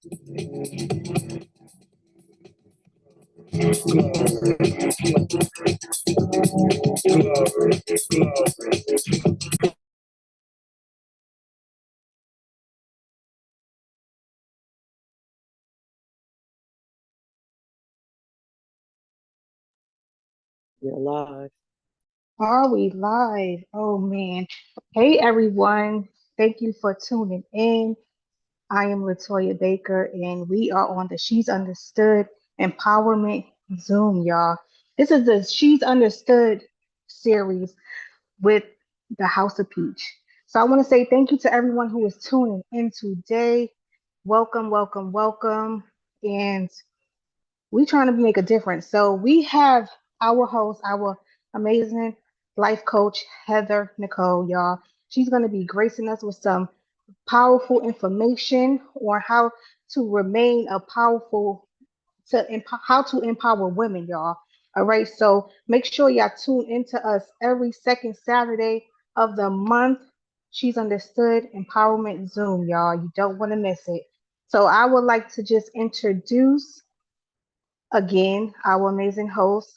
You're live. Are we live? Oh man. Hey everyone. Thank you for tuning in. I am Latoya Baker and we are on the She's Understood Empowerment Zoom, y'all. This is the She's Understood series with the House of Peach. So I want to say thank you to everyone who is tuning in today. Welcome, welcome, welcome. And we trying to make a difference. So we have our host, our amazing life coach, Heather Nicole, y'all. She's going to be gracing us with some powerful information on how to remain a powerful how to empower women, y'all. All right, so make sure y'all tune into us every second Saturday of the month. She's Understood Empowerment Zoom, y'all. You don't want to miss it. So I would like to just introduce again our amazing host,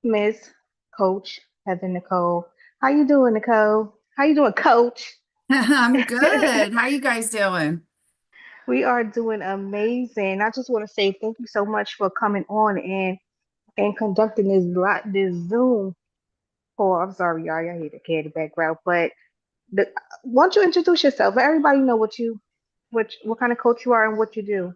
Miss Coach Heather Nicole. How you doing, Nicole? How you doing, Coach? I'm good. How you guys doing? We are doing amazing. I just want to say thank you so much for coming on and conducting this Zoom call. I'm sorry, y'all. I hear the cat in the background, but the, why don't you introduce yourself? Let everybody know what kind of coach you are and what you do.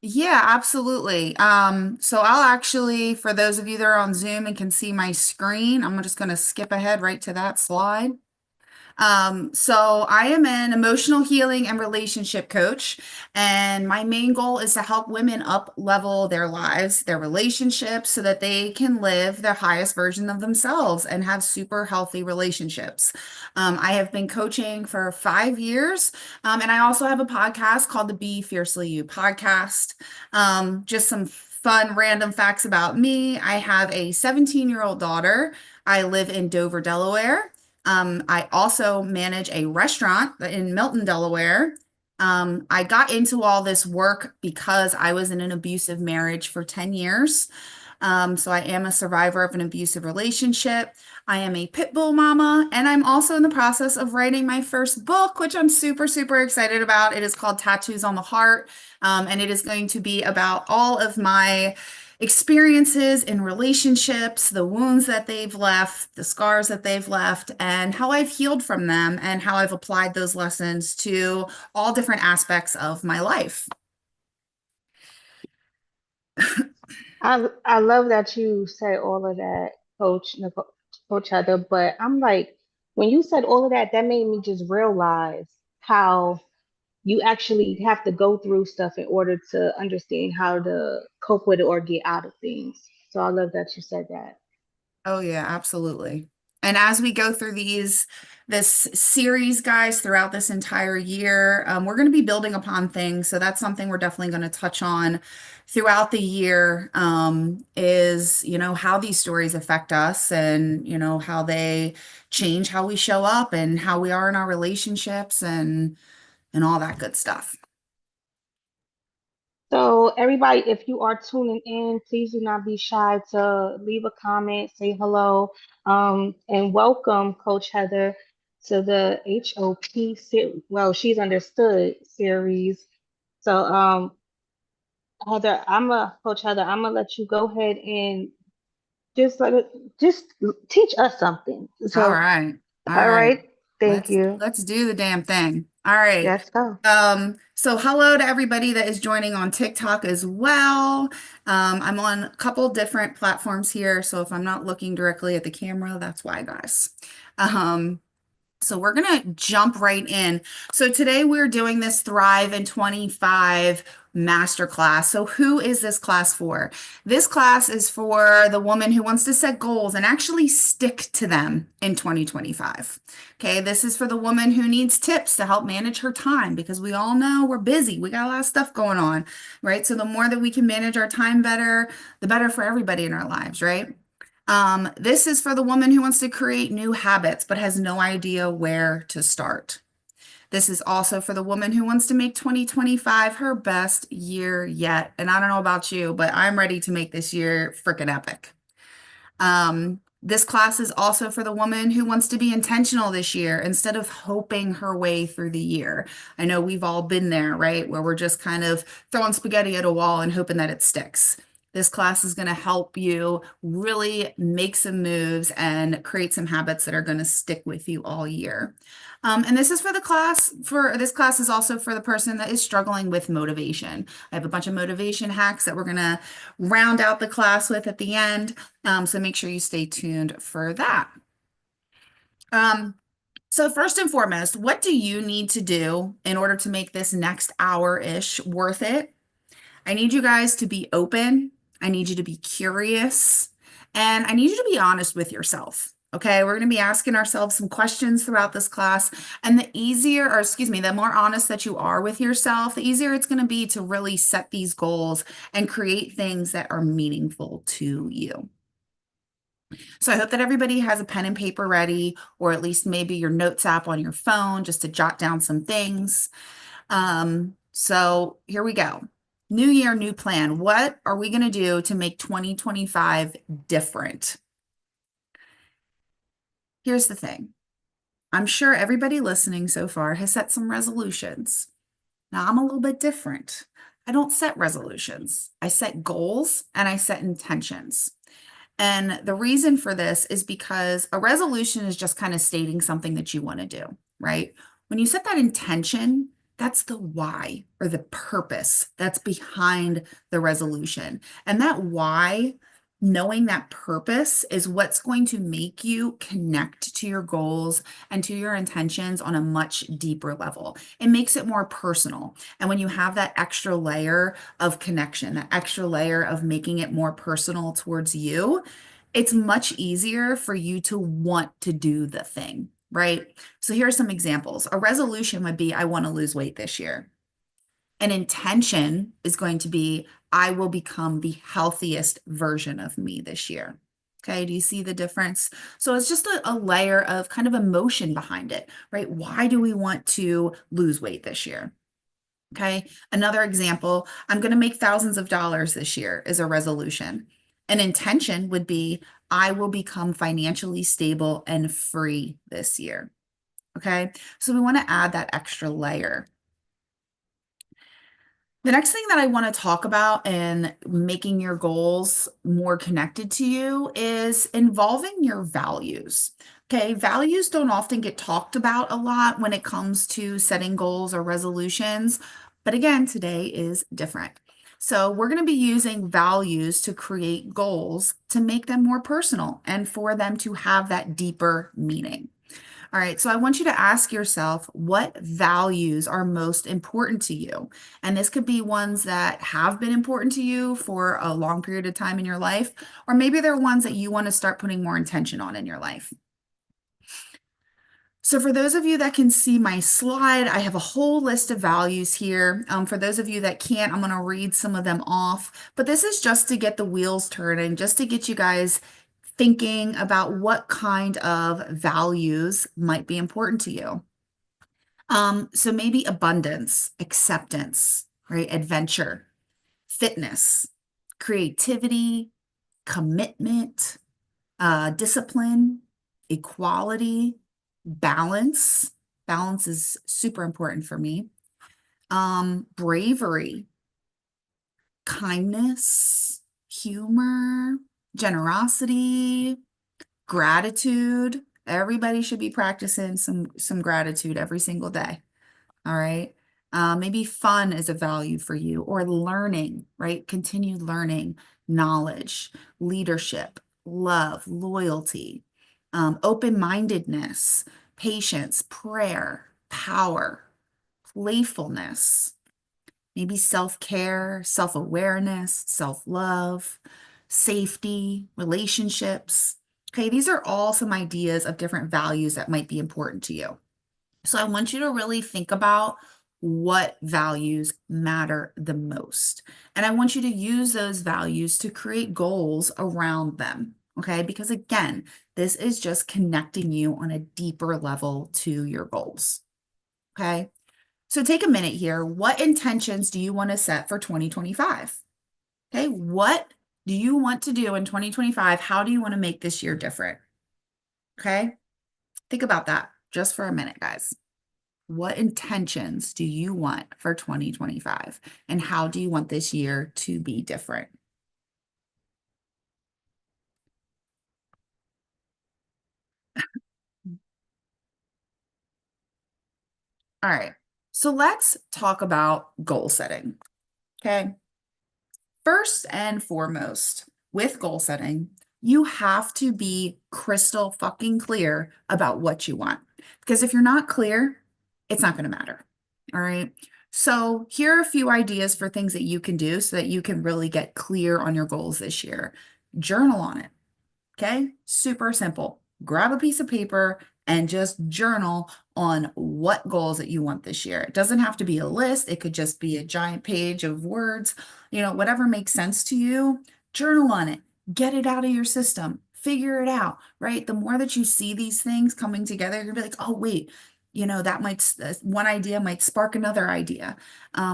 Yeah, absolutely. So I'll actually, for those of you that are on Zoom and can see my screen, I'm just going to skip ahead right to that slide. So I am an emotional healing and relationship coach, and my main goal is to help women up level their lives, their relationships, so that they can live their highest version of themselves and have super healthy relationships. I have been coaching for 5 years, and I also have a podcast called the Be Fiercely You podcast. Just some fun random facts about me. I have a 17-year-old daughter. I live in Dover, Delaware. I also manage a restaurant in Milton, Delaware. I got into all this work because I was in an abusive marriage for 10 years. So I am a survivor of an abusive relationship. I am a pit bull mama, and I'm also in the process of writing my first book, which I'm super, super excited about. It is called Tattoos on the Heart, and it is going to be about all of my experiences in relationships, the wounds that they've left, the scars that they've left, and how I've healed from them and how I've applied those lessons to all different aspects of my life. I love that you said all of that, Coach Heather. But I'm like, when you said all of that, that made me just realize how you actually have to go through stuff in order to understand how to cope with it or get out of things. So I love that you said that. Oh yeah, absolutely. And as we go through this series, guys, throughout this entire year, we're going to be building upon things. So that's something we're definitely going to touch on throughout the year, is, how these stories affect us and, how they change how we show up and how we are in our relationships and all that good stuff. So everybody, if you are tuning in, please do not be shy to leave a comment, say hello, and welcome Coach Heather to the HOP well, She's Understood series. So Heather, Coach Heather, I'm gonna let you go ahead and just teach us something. All So, right. All all right. right, thank you. Let's do the damn thing. All right. Let's go. So hello to everybody that is joining on TikTok as well. I'm on a couple different platforms here, so if I'm not looking directly at the camera, that's why, guys. Um, so we're going to jump right in. So today we're doing this Thrive in 25 masterclass. So who is this class for? This class is for the woman who wants to set goals and actually stick to them in 2025. Okay, this is for the woman who needs tips to help manage her time because we all know we're busy. We got a lot of stuff going on, right? So the more that we can manage our time better, the better for everybody in our lives, right? This is for the woman who wants to create new habits but has no idea where to start. This is also for the woman who wants to make 2025 her best year yet. And I don't know about you, but I'm ready to make this year freaking epic. This class is also for the woman who wants to be intentional this year instead of hoping her way through the year. I know we've all been there, right? Where we're just kind of throwing spaghetti at a wall and hoping that it sticks. This class is going to help you really make some moves and create some habits that are going to stick with you all year. And this is for this class is also for the person that is struggling with motivation. I have a bunch of motivation hacks that we're going to round out the class with at the end. So make sure you stay tuned for that. So first and foremost, what do you need to do in order to make this next hour-ish worth it? I need you guys to be open. I need you to be curious. And I need you to be honest with yourself. Okay, we're going to be asking ourselves some questions throughout this class. And the more honest that you are with yourself, the easier it's going to be to really set these goals and create things that are meaningful to you. So I hope that everybody has a pen and paper ready, or at least maybe your notes app on your phone just to jot down some things. So here we go. New year, new plan. What are we going to do to make 2025 different? Here's the thing. I'm sure everybody listening so far has set some resolutions. Now, I'm a little bit different. I don't set resolutions. I set goals and I set intentions. And the reason for this is because a resolution is just kind of stating something that you want to do, right? When you set that intention, that's the why or the purpose that's behind the resolution. And that why, knowing that purpose, is what's going to make you connect to your goals and to your intentions on a much deeper level. It makes it more personal. And when you have that extra layer of connection, that extra layer of making it more personal towards you, it's much easier for you to want to do the thing, right? So here are some examples. A resolution would be, I want to lose weight this year. An intention is going to be, I will become the healthiest version of me this year. Okay, do you see the difference? So it's just a layer of kind of emotion behind it, right? Why do we want to lose weight this year? Okay, another example, I'm going to make thousands of dollars this year is a resolution. An intention would be, I will become financially stable and free this year. Okay, so we want to add that extra layer. The next thing that I want to talk about in making your goals more connected to you is involving your values. Okay, values don't often get talked about a lot when it comes to setting goals or resolutions, but again, today is different. So we're going to be using values to create goals to make them more personal and for them to have that deeper meaning. All right, so I want you to ask yourself what values are most important to you. And this could be ones that have been important to you for a long period of time in your life, or maybe they're ones that you want to start putting more intention on in your life. So for those of you that can see my slide, I have a whole list of values here. For those of you that can't, I'm going to read some of them off, but this is just to get the wheels turning, just to get you guys thinking about what kind of values might be important to you. So maybe abundance, acceptance, right? Adventure, fitness, creativity, commitment, discipline, equality, balance. Balance is super important for me. Bravery, kindness, humor, generosity, gratitude. Everybody should be practicing some gratitude every single day. All right. Maybe fun is a value for you, or learning, right? Continued learning, knowledge, leadership, love, loyalty, open-mindedness, patience, prayer, power, playfulness, maybe self-care, self-awareness, self-love, safety, relationships. Okay, these are all some ideas of different values that might be important to you. So I want you to really think about what values matter the most. And I want you to use those values to create goals around them. Okay, because again, this is just connecting you on a deeper level to your goals. Okay. So take a minute here. What intentions do you want to set for 2025? Okay. What do you want to do in 2025? How do you want to make this year different? Okay. Think about that just for a minute, guys. What intentions do you want for 2025? And how do you want this year to be different? All right. So let's talk about goal setting. Okay. First and foremost, with goal setting, you have to be crystal fucking clear about what you want. Because if you're not clear, it's not going to matter. All right. So here are a few ideas for things that you can do so that you can really get clear on your goals this year. Journal on it. Okay, super simple. Grab a piece of paper and just journal on what goals that you want this year. It doesn't have to be a list, it could just be a giant page of words, whatever makes sense to you. Journal on it, get it out of your system, figure it out, right? The more that you see these things coming together, you're gonna be like, oh, wait, that might, one idea might spark another idea.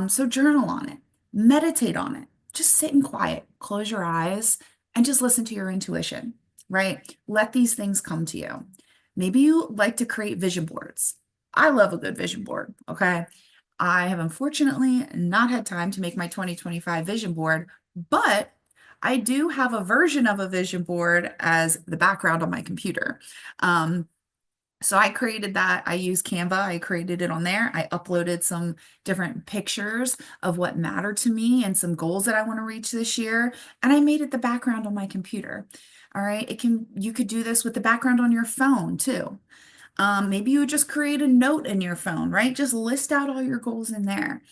So journal on it, meditate on it, just sit in quiet, close your eyes, and just listen to your intuition, right? Let these things come to you. Maybe you like to create vision boards. I love a good vision board, okay? I have unfortunately not had time to make my 2025 vision board, but I do have a version of a vision board as the background on my computer. So I created that. I used Canva. I created it on there. I uploaded some different pictures of what mattered to me and some goals that I want to reach this year. And I made it the background on my computer. All right. You could do this with the background on your phone too. Maybe you would just create a note in your phone, right? Just list out all your goals in there.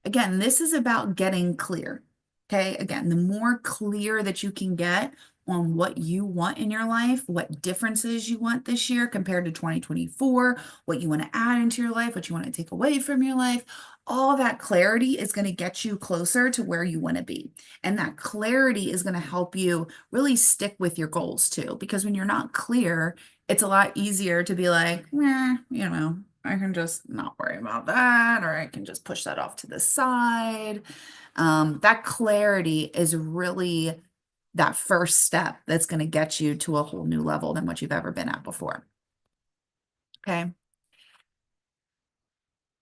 Again, this is about getting clear. Okay. Again, the more clear that you can get on what you want in your life, what differences you want this year compared to 2024, what you want to add into your life, what you want to take away from your life, all that clarity is going to get you closer to where you want to be. And that clarity is going to help you really stick with your goals too. Because when you're not clear, it's a lot easier to be like, I can just not worry about that, or I can just push that off to the side. That clarity is really that first step that's going to get you to a whole new level than what you've ever been at before. Okay.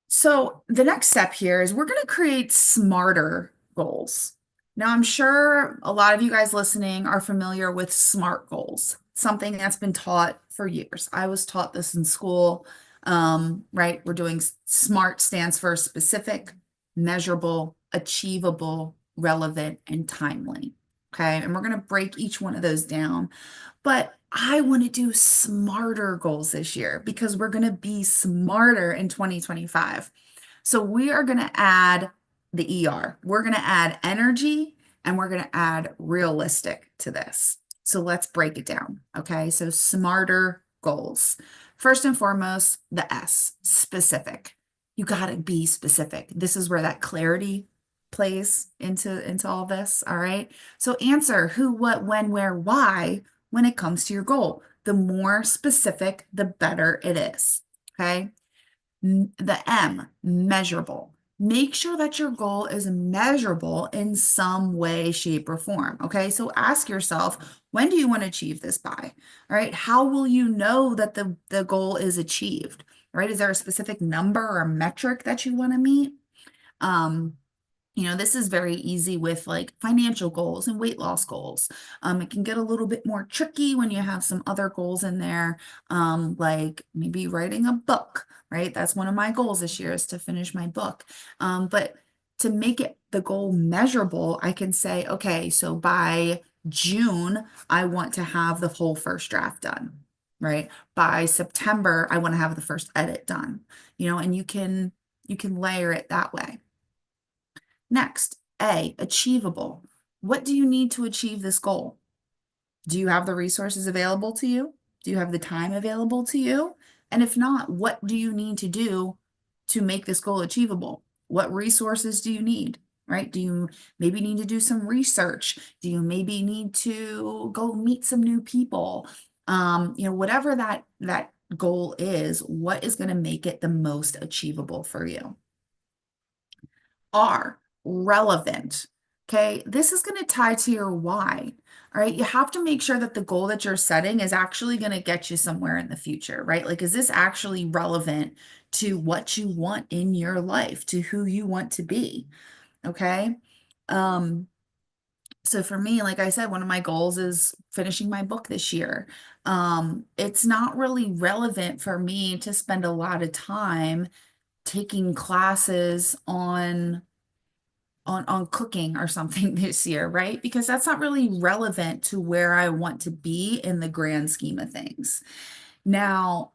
So the next step here is we're going to create smarter goals. Now, I'm sure a lot of you guys listening are familiar with SMART goals, something that's been taught for years. I was taught this in school, right? We're doing SMART stands for specific, measurable, achievable, relevant, and timely. Okay. And we're going to break each one of those down. But I want to do smarter goals this year because we're going to be smarter in 2025. So we are going to add the ER. We're going to add energy and we're going to add realistic to this. So let's break it down. Okay. So smarter goals. First and foremost, the S, specific. You got to be specific. This is where that clarity plays into all this. All right. So answer who, what, when, where, why when it comes to your goal. The more specific, the better it is. Okay. The M, measurable. Make sure that your goal is measurable in some way, shape, or form. Okay. So ask yourself, when do you want to achieve this by? All right. How will you know that the goal is achieved? All right. Is there a specific number or metric that you want to meet? This is very easy with like financial goals and weight loss goals. It can get a little bit more tricky when you have some other goals in there, like maybe writing a book, right? That's one of my goals this year is to finish my book. But to make it the goal measurable, I can say, okay, so by June, I want to have the whole first draft done, right? By September, I want to have the first edit done, and you can layer it that way. Next, A, achievable. What do you need to achieve this goal? Do you have the resources available to you? Do you have the time available to you? And if not, what do you need to do to make this goal achievable? What resources do you need, right? Do you maybe need to do some research? Do you maybe need to go meet some new people? Whatever that goal is, what is going to make it the most achievable for you? R, relevant. Okay, this is going to tie to your why. All right, you have to make sure that the goal that you're setting is actually going to get you somewhere in the future, right? Like, is this actually relevant to what you want in your life, to who you want to be? Okay. Um, so for me, like I said, one of my goals is finishing my book this year. It's not really relevant for me to spend a lot of time taking classes on cooking or something this year, right? Because that's not really relevant to where I want to be in the grand scheme of things. Now,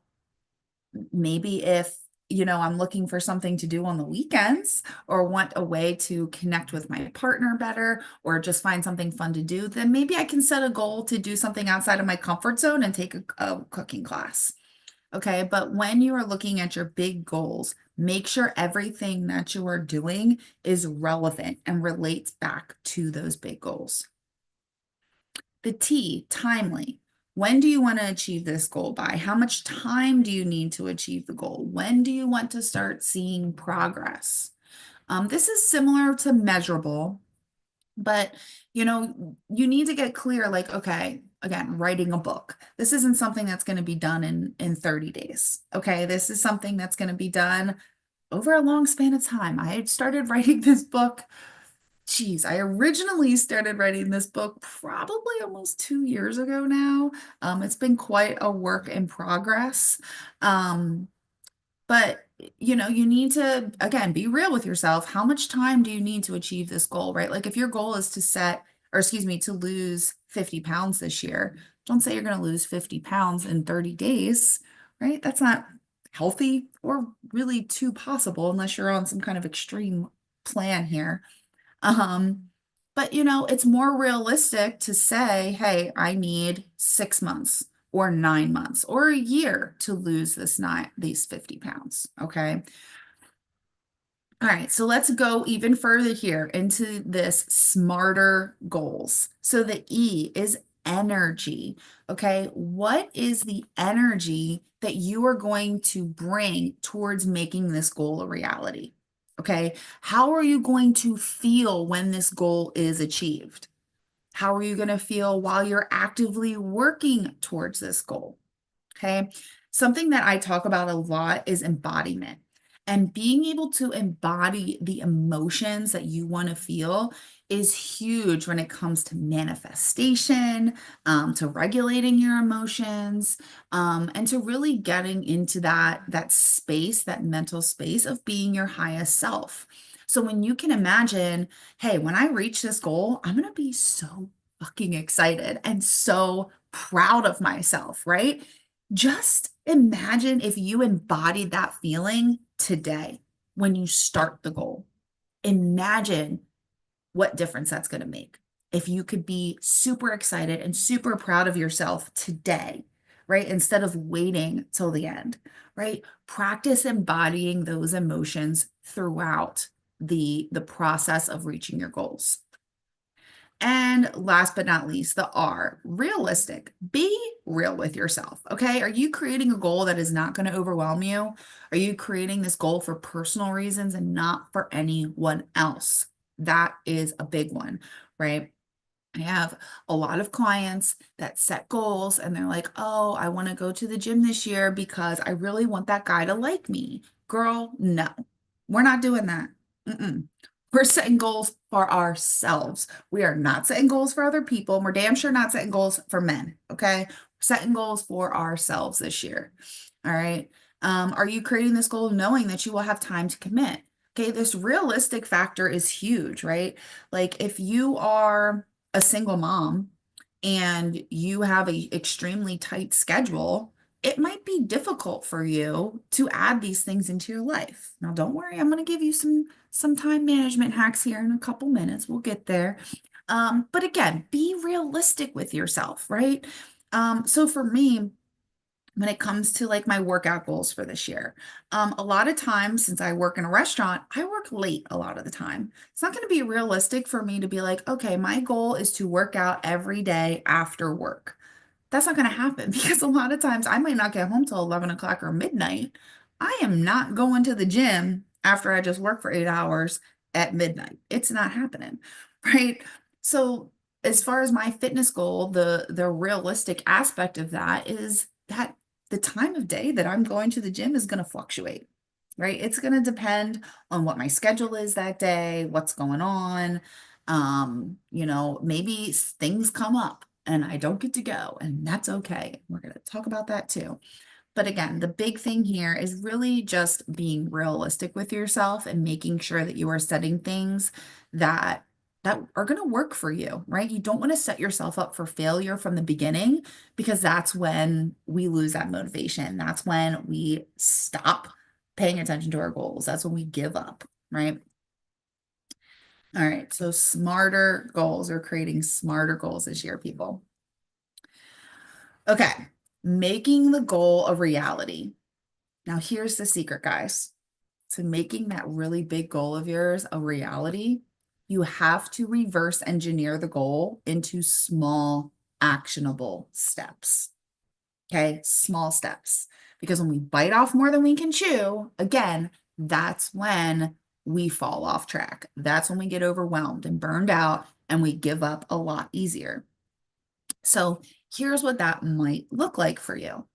maybe if I'm looking for something to do on the weekends or want a way to connect with my partner better or just find something fun to do, then maybe I can set a goal to do something outside of my comfort zone and take a cooking class. Okay, but when you are looking at your big goals, make sure everything that you are doing is relevant and relates back to those big goals. The T, timely. When do you want to achieve this goal by? How much time do you need to achieve the goal? When do you want to start seeing progress? This is similar to measurable, but you need to get clear, like, okay, again, writing a book. This isn't something that's going to be done in 30 days. Okay, this is something that's going to be done over a long span of time. I had started writing this book. Geez, I originally started writing this book probably almost 2 years ago now. It's been quite a work in progress. Um, but you need to, again, be real with yourself. How much time do you need to achieve this goal, right? Like if your goal is to set, or excuse me, to lose 50 pounds this year, don't say you're going to lose 50 pounds in 30 days, right? That's not healthy or really too possible unless you're on some kind of extreme plan here. Um, but it's more realistic to say, hey, I need 6 months or 9 months or a year to lose these 50 pounds. Okay. All right, so let's go even further here into this smarter goals. So the E is energy. Okay, what is the energy that you are going to bring towards making this goal a reality? Okay, how are you going to feel when this goal is achieved? How are you going to feel while you're actively working towards this goal? Okay. Something that I talk about a lot is embodiment. And being able to embody the emotions that you want to feel is huge when it comes to manifestation, to regulating your emotions, and to really getting into that space, that mental space of being your highest self. So when you can imagine, hey, when I reach this goal, I'm going to be so fucking excited and so proud of myself, right? Just imagine if you embodied that feeling today when you start the goal. Imagine what difference that's going to make. If you could be super excited and super proud of yourself today, right? Instead of waiting till the end, right? Practice embodying those emotions throughout the process of reaching your goals. And last but not least, the R, realistic. Be real with yourself, okay? Are you creating a goal that is not going to overwhelm you? Are you creating this goal for personal reasons and not for anyone else? That is a big one, right? I have a lot of clients that set goals and they're like, oh, I want to go to the gym this year because I really want that guy to like me. Girl, no, we're not doing that. Mm-mm. We're setting goals for ourselves. We are not setting goals for other people. We're damn sure not setting goals for men. Okay. We're setting goals for ourselves this year. All right. Are you creating this goal knowing that you will have time to commit? Okay. This realistic factor is huge, right? Like if you are a single mom and you have a extremely tight schedule, it might be difficult for you to add these things into your life. Now, don't worry, I'm going to give you some time management hacks here in a couple minutes. We'll get there. But again, be realistic with yourself, right? So for me, when it comes to like my workout goals for this year. A lot of times, since I work in a restaurant, I work late a lot of the time. It's not going to be realistic for me to be like, okay, my goal is to work out every day after work. That's not going to happen because a lot of times I might not get home till 11 o'clock or midnight. I am not going to the gym after I just work for 8 hours at midnight. It's not happening, right? So as far as my fitness goal, the realistic aspect of that is that the time of day that I'm going to the gym is going to fluctuate, right? It's going to depend on what my schedule is that day, what's going on. Maybe things come up and I don't get to go, and that's okay. We're going to talk about that too. But again, the big thing here is really just being realistic with yourself and making sure that you are setting things that are going to work for you, right? You don't want to set yourself up for failure from the beginning because that's when we lose that motivation. That's when we stop paying attention to our goals. That's when we give up, right? All right, so smarter goals or creating smarter goals this year, people. Okay, making the goal a reality. Now, here's the secret, guys. To making that really big goal of yours a reality, you have to reverse engineer the goal into small, actionable steps. Okay, small steps. Because when we bite off more than we can chew, again, that's when we fall off track. That's when we get overwhelmed and burned out and we give up a lot easier. So here's what that might look like for you.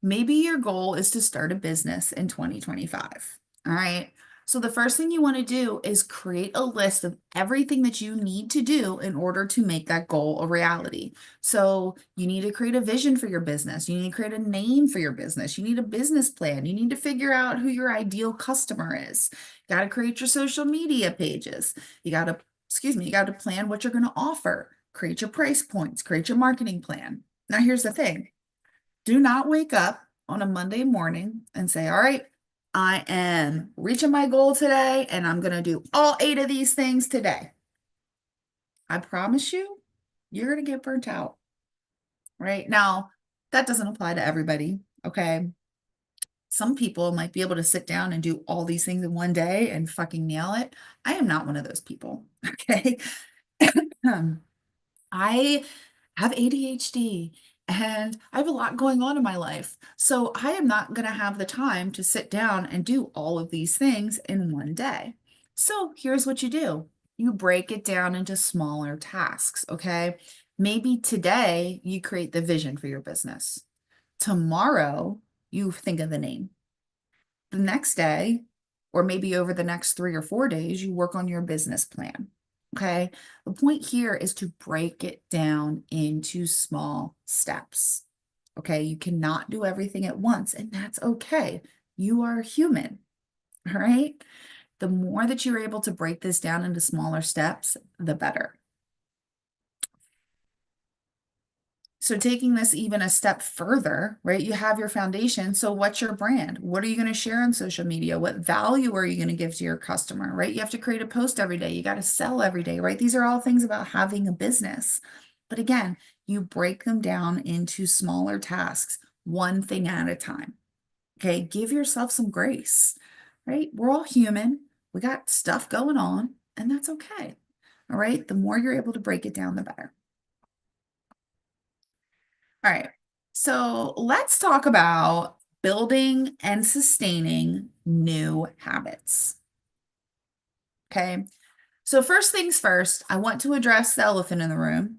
Maybe your goal is to start a business in 2025. All right. So the first thing you want to do is create a list of everything that you need to do in order to make that goal a reality. So you need to create a vision for your business. You need to create a name for your business. You need a business plan. You need to figure out who your ideal customer is. You got to create your social media pages. You got to plan what you're going to offer, create your price points, create your marketing plan. Now, here's the thing. Do not wake up on a Monday morning and say, all right, I am reaching my goal today and I'm going to do all 8 of these things today. I promise you, you're going to get burnt out, right? Now, that doesn't apply to everybody, okay? Some people might be able to sit down and do all these things in one day and fucking nail it. I am not one of those people, okay? I have ADHD and I have a lot going on in my life. So I am not going to have the time to sit down and do all of these things in one day. So here's what you do. You break it down into smaller tasks, okay? Maybe today you create the vision for your business. Tomorrow you think of the name. The next day, or maybe over the next 3 or 4 days, you work on your business plan. Okay. The point here is to break it down into small steps. Okay. You cannot do everything at once, and that's okay. You are human. All right. The more that you're able to break this down into smaller steps, the better. So taking this even a step further, right? You have your foundation. So what's your brand? What are you going to share on social media? What value are you going to give to your customer, right? You have to create a post every day. You got to sell every day, right? These are all things about having a business. But again, you break them down into smaller tasks, one thing at a time. Okay. Give yourself some grace, right? We're all human. We got stuff going on, and that's okay. All right. The more you're able to break it down, the better. All right, so let's talk about building and sustaining new habits. Okay, so first things first, I want to address the elephant in the room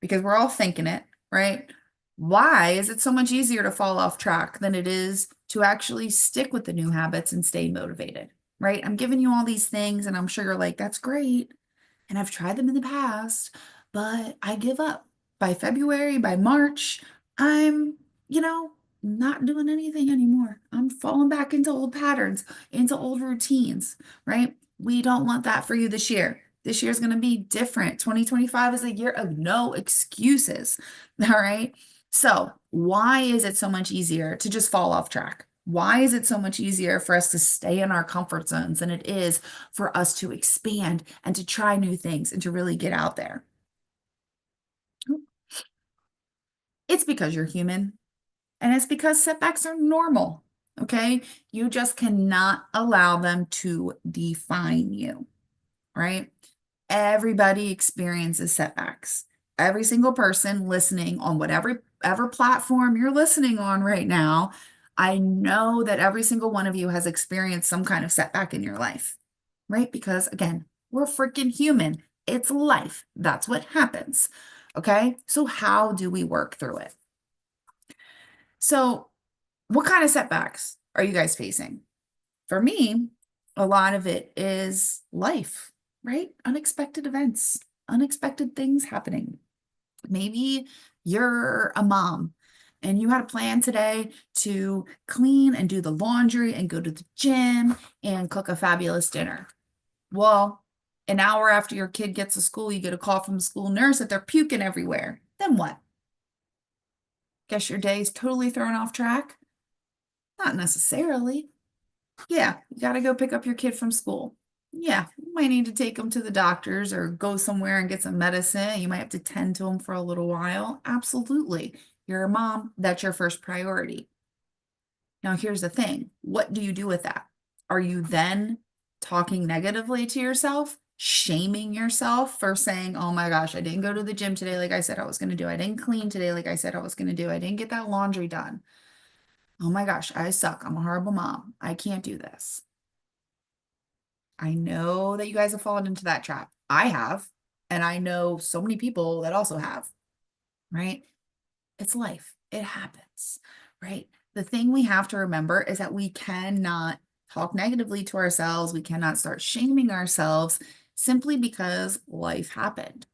because we're all thinking it, right? Why is it so much easier to fall off track than it is to actually stick with the new habits and stay motivated, right? I'm giving you all these things and I'm sure you're like, that's great. And I've tried them in the past, but I give up. By February, by March, I'm, not doing anything anymore. I'm falling back into old patterns, into old routines, right? We don't want that for you this year. This year is going to be different. 2025 is a year of no excuses. All right. So, why is it so much easier to just fall off track? Why is it so much easier for us to stay in our comfort zones than it is for us to expand and to try new things and to really get out there? It's because you're human, and it's because setbacks are normal. Okay. You just cannot allow them to define you, right? Everybody experiences setbacks. Every single person listening on whatever whatever platform you're listening on right now, I know that every single one of you has experienced some kind of setback in your life, right? Because again, we're freaking human. It's life. That's what happens. Okay. So how do we work through it? So what kind of setbacks are you guys facing? For me, a lot of it is life, right? Unexpected events, unexpected things happening. Maybe you're a mom and you had a plan today to clean and do the laundry and go to the gym and cook a fabulous dinner. Well, an hour after your kid gets to school, you get a call from the school nurse that they're puking everywhere. Then what? Guess your day is totally thrown off track? Not necessarily. Yeah, you got to go pick up your kid from school. Yeah, you might need to take them to the doctors or go somewhere and get some medicine. You might have to tend to them for a little while. Absolutely. You're a mom, that's your first priority. Now, here's the thing. What do you do with that? Are you then talking negatively to yourself, shaming yourself for saying, oh my gosh, I didn't go to the gym today like I said I was going to do. I didn't clean today like I said I was going to do. I didn't get that laundry done. Oh my gosh, I suck. I'm a horrible mom. I can't do this. I know that you guys have fallen into that trap. I have, and I know so many people that also have, right? It's life. It happens, right? The thing we have to remember is that we cannot talk negatively to ourselves. We cannot start shaming ourselves simply because life happened.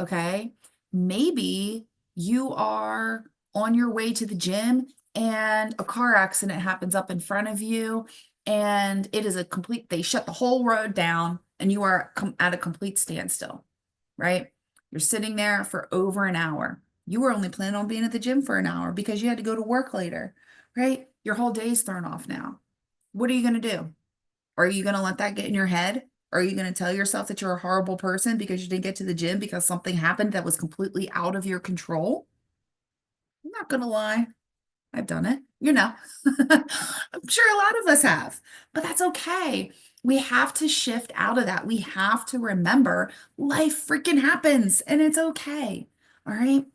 Okay. Maybe you are on your way to the gym and a car accident happens up in front of you, and it is a complete, they shut the whole road down and you are at a complete standstill, right? You're sitting there for over an hour. You were only planning on being at the gym for an hour because you had to go to work later, right? Your whole day's thrown off now. What are you going to do? Are you going to let that get in your head? Are you going to tell yourself that you're a horrible person because you didn't get to the gym because something happened that was completely out of your control? I'm not going to lie. I've done it, I'm sure a lot of us have, but that's okay. We have to shift out of that. We have to remember life freaking happens and it's okay. All right.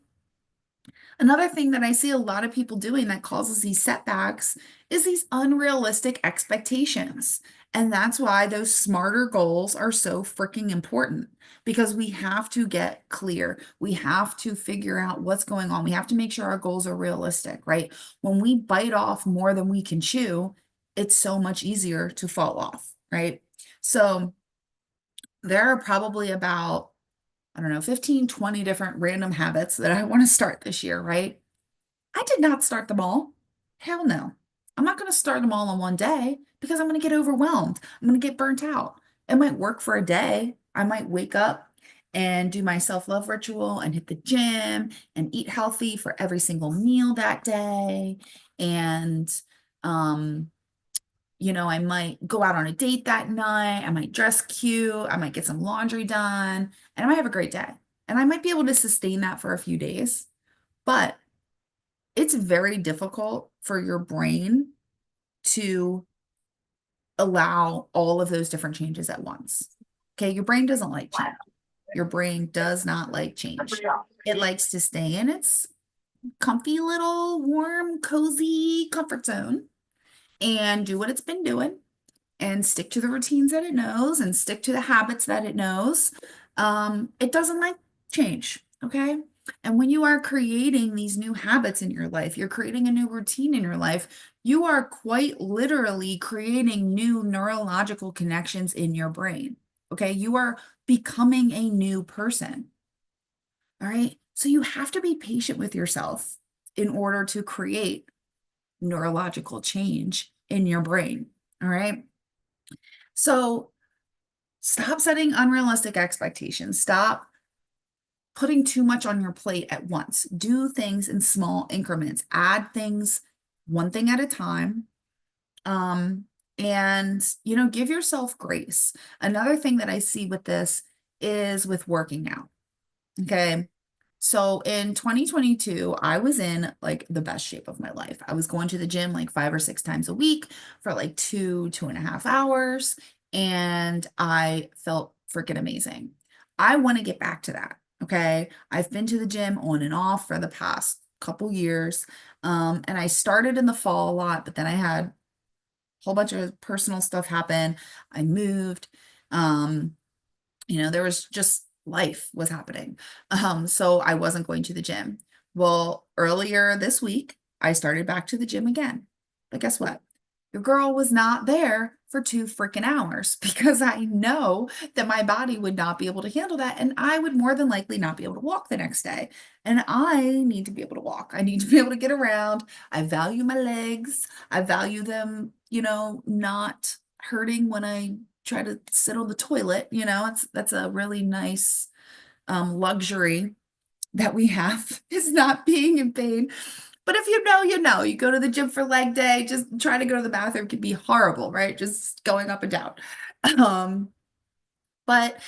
Another thing that I see a lot of people doing that causes these setbacks is these unrealistic expectations. And that's why those smarter goals are so freaking important, because we have to get clear. We have to figure out what's going on. We have to make sure our goals are realistic, right? When we bite off more than we can chew, it's so much easier to fall off, right? So there are probably about, I don't know, 15, 20 different random habits that I want to start this year, right? I did not start them all. Hell no. I'm not going to start them all in one day because I'm going to get overwhelmed. I'm going to get burnt out. It might work for a day. I might wake up and do my self-love ritual and hit the gym and eat healthy for every single meal that day. And, um, I might go out on a date that night. I might dress cute. I might get some laundry done, and I might have a great day. And I might be able to sustain that for a few days. But it's very difficult for your brain to allow all of those different changes at once. Okay, your brain doesn't like change. Your brain does not like change. It likes to stay in its comfy little warm, cozy comfort zone and do what it's been doing and stick to the routines that it knows and stick to the habits that it knows. It doesn't like change, okay? And when you are creating these new habits in your life, you're creating a new routine in your life, you are quite literally creating new neurological connections in your brain, okay? You are becoming a new person, all right? So you have to be patient with yourself in order to create neurological change in your brain, all right? So stop setting unrealistic expectations. Stop putting too much on your plate at once. Do things in small increments. Add things one thing at a time. And give yourself grace. Another thing that I see with this is with working out. Okay. So in 2022, I was in like the best shape of my life. I was going to the gym like 5 or 6 times a week for like 2.5 hours, and I felt freaking amazing. I want to get back to that. Okay. I've been to the gym on and off for the past couple years. And I started in the fall a lot, but then I had a whole bunch of personal stuff happen. I moved. There was just life was happening. So I wasn't going to the gym. Well, earlier this week, I started back to the gym again. But guess what? Your girl was not there for 2 freaking hours because I know that my body would not be able to handle that. And I would more than likely not be able to walk the next day. And I need to be able to walk. I need to be able to get around. I value my legs. I value them, not hurting when I try to sit on the toilet. That's a really nice luxury that we have is not being in pain. But if you go to the gym for leg day, just trying to go to the bathroom can be horrible, right? Just going up and down. But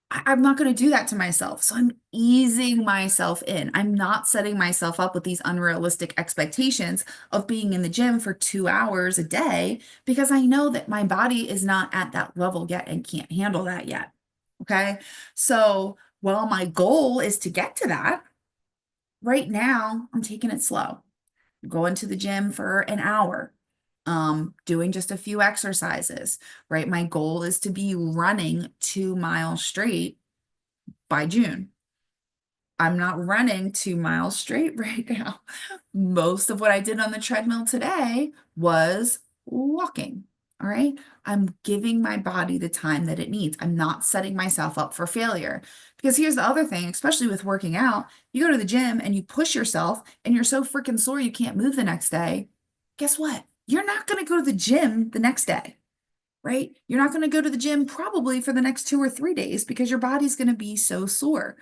I'm not going to do that to myself. So I'm easing myself in. I'm not setting myself up with these unrealistic expectations of being in the gym for 2 hours a day because I know that my body is not at that level yet and can't handle that yet. Okay. So while my goal is to get to that, right now I'm taking it slow. Going to the gym for an hour, doing just a few exercises, right? My goal is to be running 2 miles straight by June. I'm not running 2 miles straight right now. Most of what I did on the treadmill today was walking. All right. I'm giving my body the time that it needs. I'm not setting myself up for failure. Because here's the other thing, especially with working out, you go to the gym and you push yourself and you're so freaking sore you can't move the next day. Guess what? You're not going to go to the gym the next day, right? You're not going to go to the gym probably for the next 2 or 3 days because your body's going to be so sore.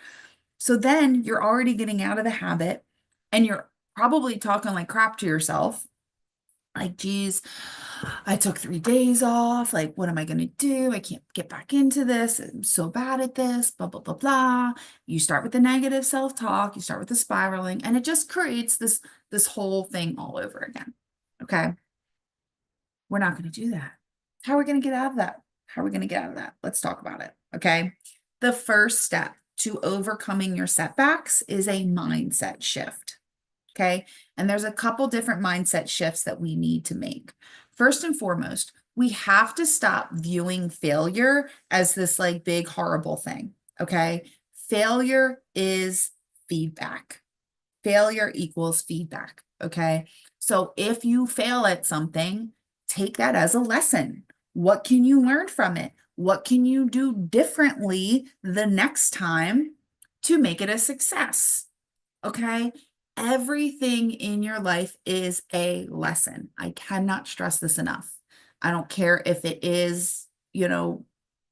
So then you're already getting out of the habit and you're probably talking like crap to yourself. Like, geez, I took 3 days off. Like, what am I going to do? I can't get back into this. I'm so bad at this, blah, blah, blah, blah. You start with the negative self-talk, you start with the spiraling, and it just creates this whole thing all over again. Okay. We're not going to do that. How are we going to get out of that? How are we going to get out of that? Let's talk about it. Okay. The first step to overcoming your setbacks is a mindset shift. Okay. And there's a couple different mindset shifts that we need to make. First and foremost, we have to stop viewing failure as this like big, horrible thing. Okay. Failure is feedback. Failure equals feedback. Okay. So if you fail at something, take that as a lesson. What can you learn from it? What can you do differently the next time to make it a success? Okay. Everything in your life is a lesson. I cannot stress this enough. I don't care if it is,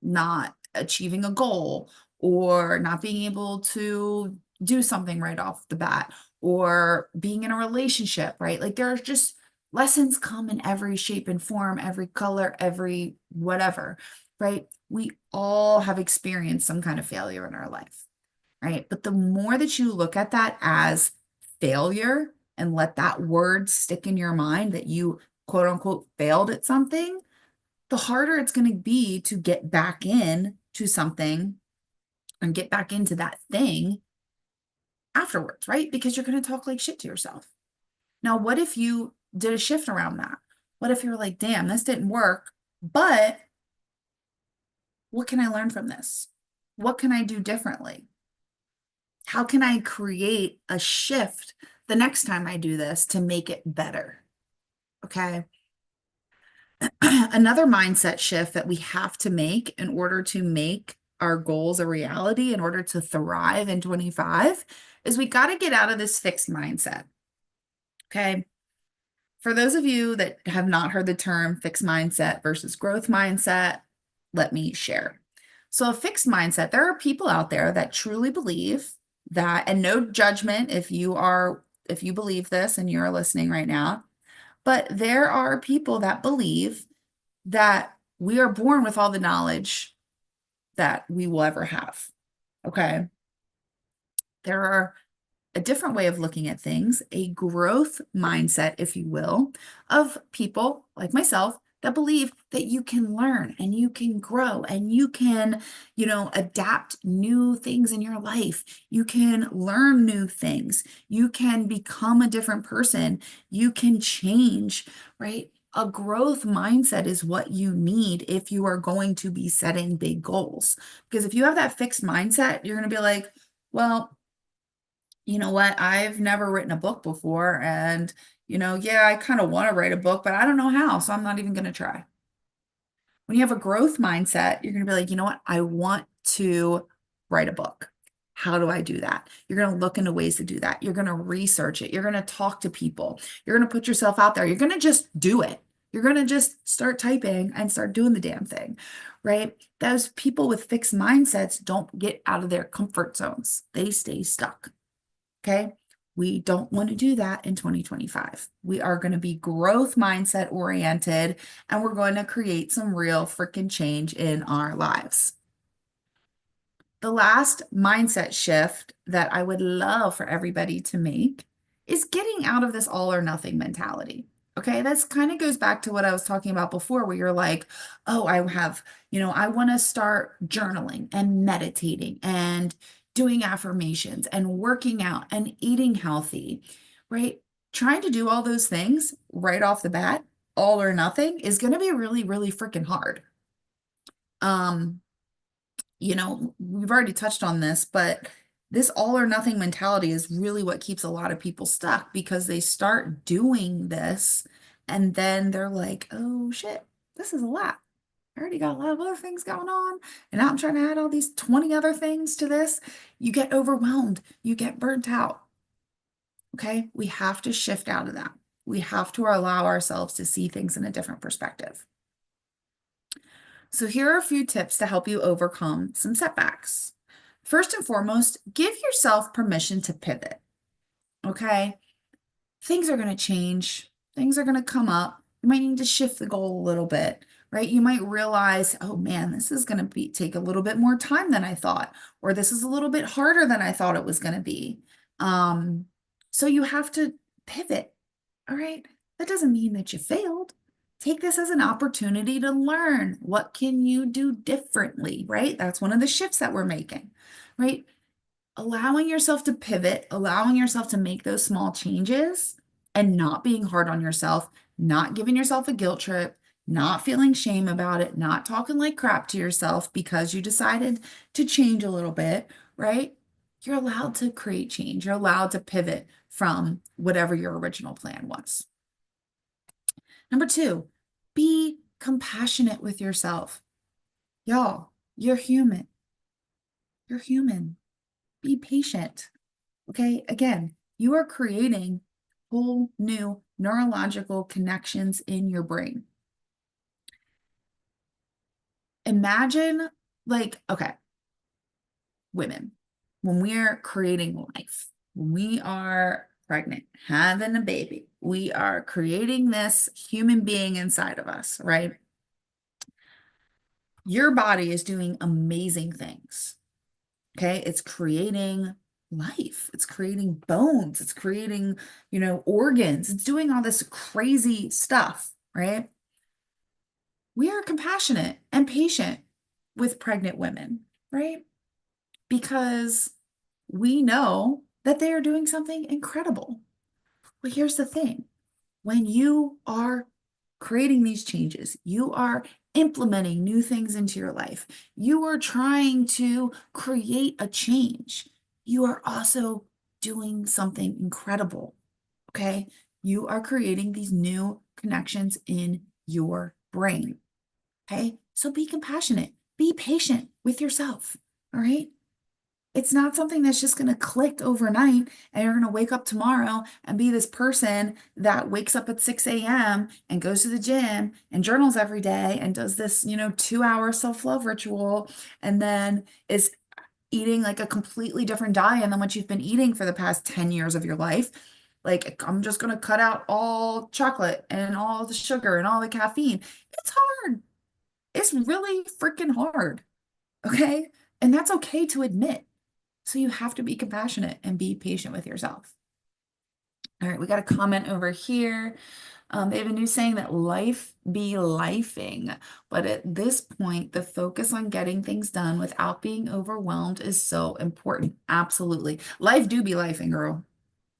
not achieving a goal or not being able to do something right off the bat or being in a relationship, right? Like there's just lessons come in every shape and form, every color, every whatever, right? We all have experienced some kind of failure in our life, right? But the more that you look at that as failure and let that word stick in your mind that you quote unquote failed at something, the harder it's going to be to get back in to something and get back into that thing afterwards, right? Because you're going to talk like shit to yourself. Now, what if you did a shift around that? What if you're like, damn, this didn't work, but what can I learn from this? What can I do differently? How can I create a shift the next time I do this to make it better? Okay. Another mindset shift that we have to make in order to make our goals a reality, in order to thrive in 25, is we got to get out of this fixed mindset. Okay. For those of you that have not heard the term fixed mindset versus growth mindset, let me share. So, a fixed mindset, there are people out there that truly believe that, and no judgment if you believe this and you're listening right now, but there are people that believe that we are born with all the knowledge that we will ever have. Okay. There are a different way of looking at things, a growth mindset, if you will, of people like myself that believe that you can learn and you can grow and you can, adapt new things in your life. You can learn new things. You can become a different person. You can change, right? A growth mindset is what you need if you are going to be setting big goals. Because if you have that fixed mindset, you're going to be like, well, you know what? I've never written a book before. And, yeah, I kind of want to write a book, but I don't know how. So I'm not even going to try. When you have a growth mindset, you're going to be like, you know what? I want to write a book. How do I do that? You're going to look into ways to do that. You're going to research it. You're going to talk to people. You're going to put yourself out there. You're going to just do it. You're going to just start typing and start doing the damn thing, right? Those people with fixed mindsets don't get out of their comfort zones. They stay stuck. Okay. We don't want to do that in 2025. We are going to be growth mindset oriented and we're going to create some real freaking change in our lives. The last mindset shift that I would love for everybody to make is getting out of this all or nothing mentality. Okay, that's kind of goes back to what I was talking about before, where you're like, oh, I want to start journaling and meditating and doing affirmations and working out and eating healthy, right? Trying to do all those things right off the bat, all or nothing, is going to be really, really freaking hard. We've already touched on this, but this all or nothing mentality is really what keeps a lot of people stuck because they start doing this and then they're like, oh shit, this is a lot. I already got a lot of other things going on. And now I'm trying to add all these 20 other things to this. You get overwhelmed, you get burnt out. Okay. We have to shift out of that. We have to allow ourselves to see things in a different perspective. So here are a few tips to help you overcome some setbacks. First and foremost, give yourself permission to pivot. Okay. Things are going to change. Things are going to come up. You might need to shift the goal a little bit, right? You might realize, oh man, this is going to take a little bit more time than I thought, or this is a little bit harder than I thought it was going to be. So you have to pivot. All right. That doesn't mean that you failed. Take this as an opportunity to learn. What can you do differently, right? That's one of the shifts that we're making, right? Allowing yourself to pivot, allowing yourself to make those small changes and not being hard on yourself, not giving yourself a guilt trip, not feeling shame about it, not talking like crap to yourself because you decided to change a little bit, right? You're allowed to create change. You're allowed to pivot from whatever your original plan was. Number two, be compassionate with yourself. Y'all, you're human. You're human. Be patient. Okay. Again, you are creating whole new neurological connections in your brain. Imagine, okay, women, when we are creating life, when we are pregnant, having a baby, we are creating this human being inside of us, right? Your body is doing amazing things. Okay. It's creating life. It's creating bones. It's creating, organs. It's doing all this crazy stuff, right? We are compassionate and patient with pregnant women, right? Because we know that they are doing something incredible. Well, here's the thing. When you are creating these changes, you are implementing new things into your life, you are trying to create a change, you are also doing something incredible. Okay. You are creating these new connections in your brain. Okay. So be compassionate, be patient with yourself. All right. It's not something that's just going to click overnight and you're going to wake up tomorrow and be this person that wakes up at 6 a.m. and goes to the gym and journals every day and does this, 2-hour self-love ritual and then is eating like a completely different diet than what you've been eating for the past 10 years of your life. Like, I'm just going to cut out all chocolate and all the sugar and all the caffeine. It's hard. It's really freaking hard. Okay. And that's okay to admit. So you have to be compassionate and be patient with yourself. All right, we got a comment over here. They have a new saying that life be lifing. But at this point, the focus on getting things done without being overwhelmed is so important. Absolutely. Life do be lifing, girl.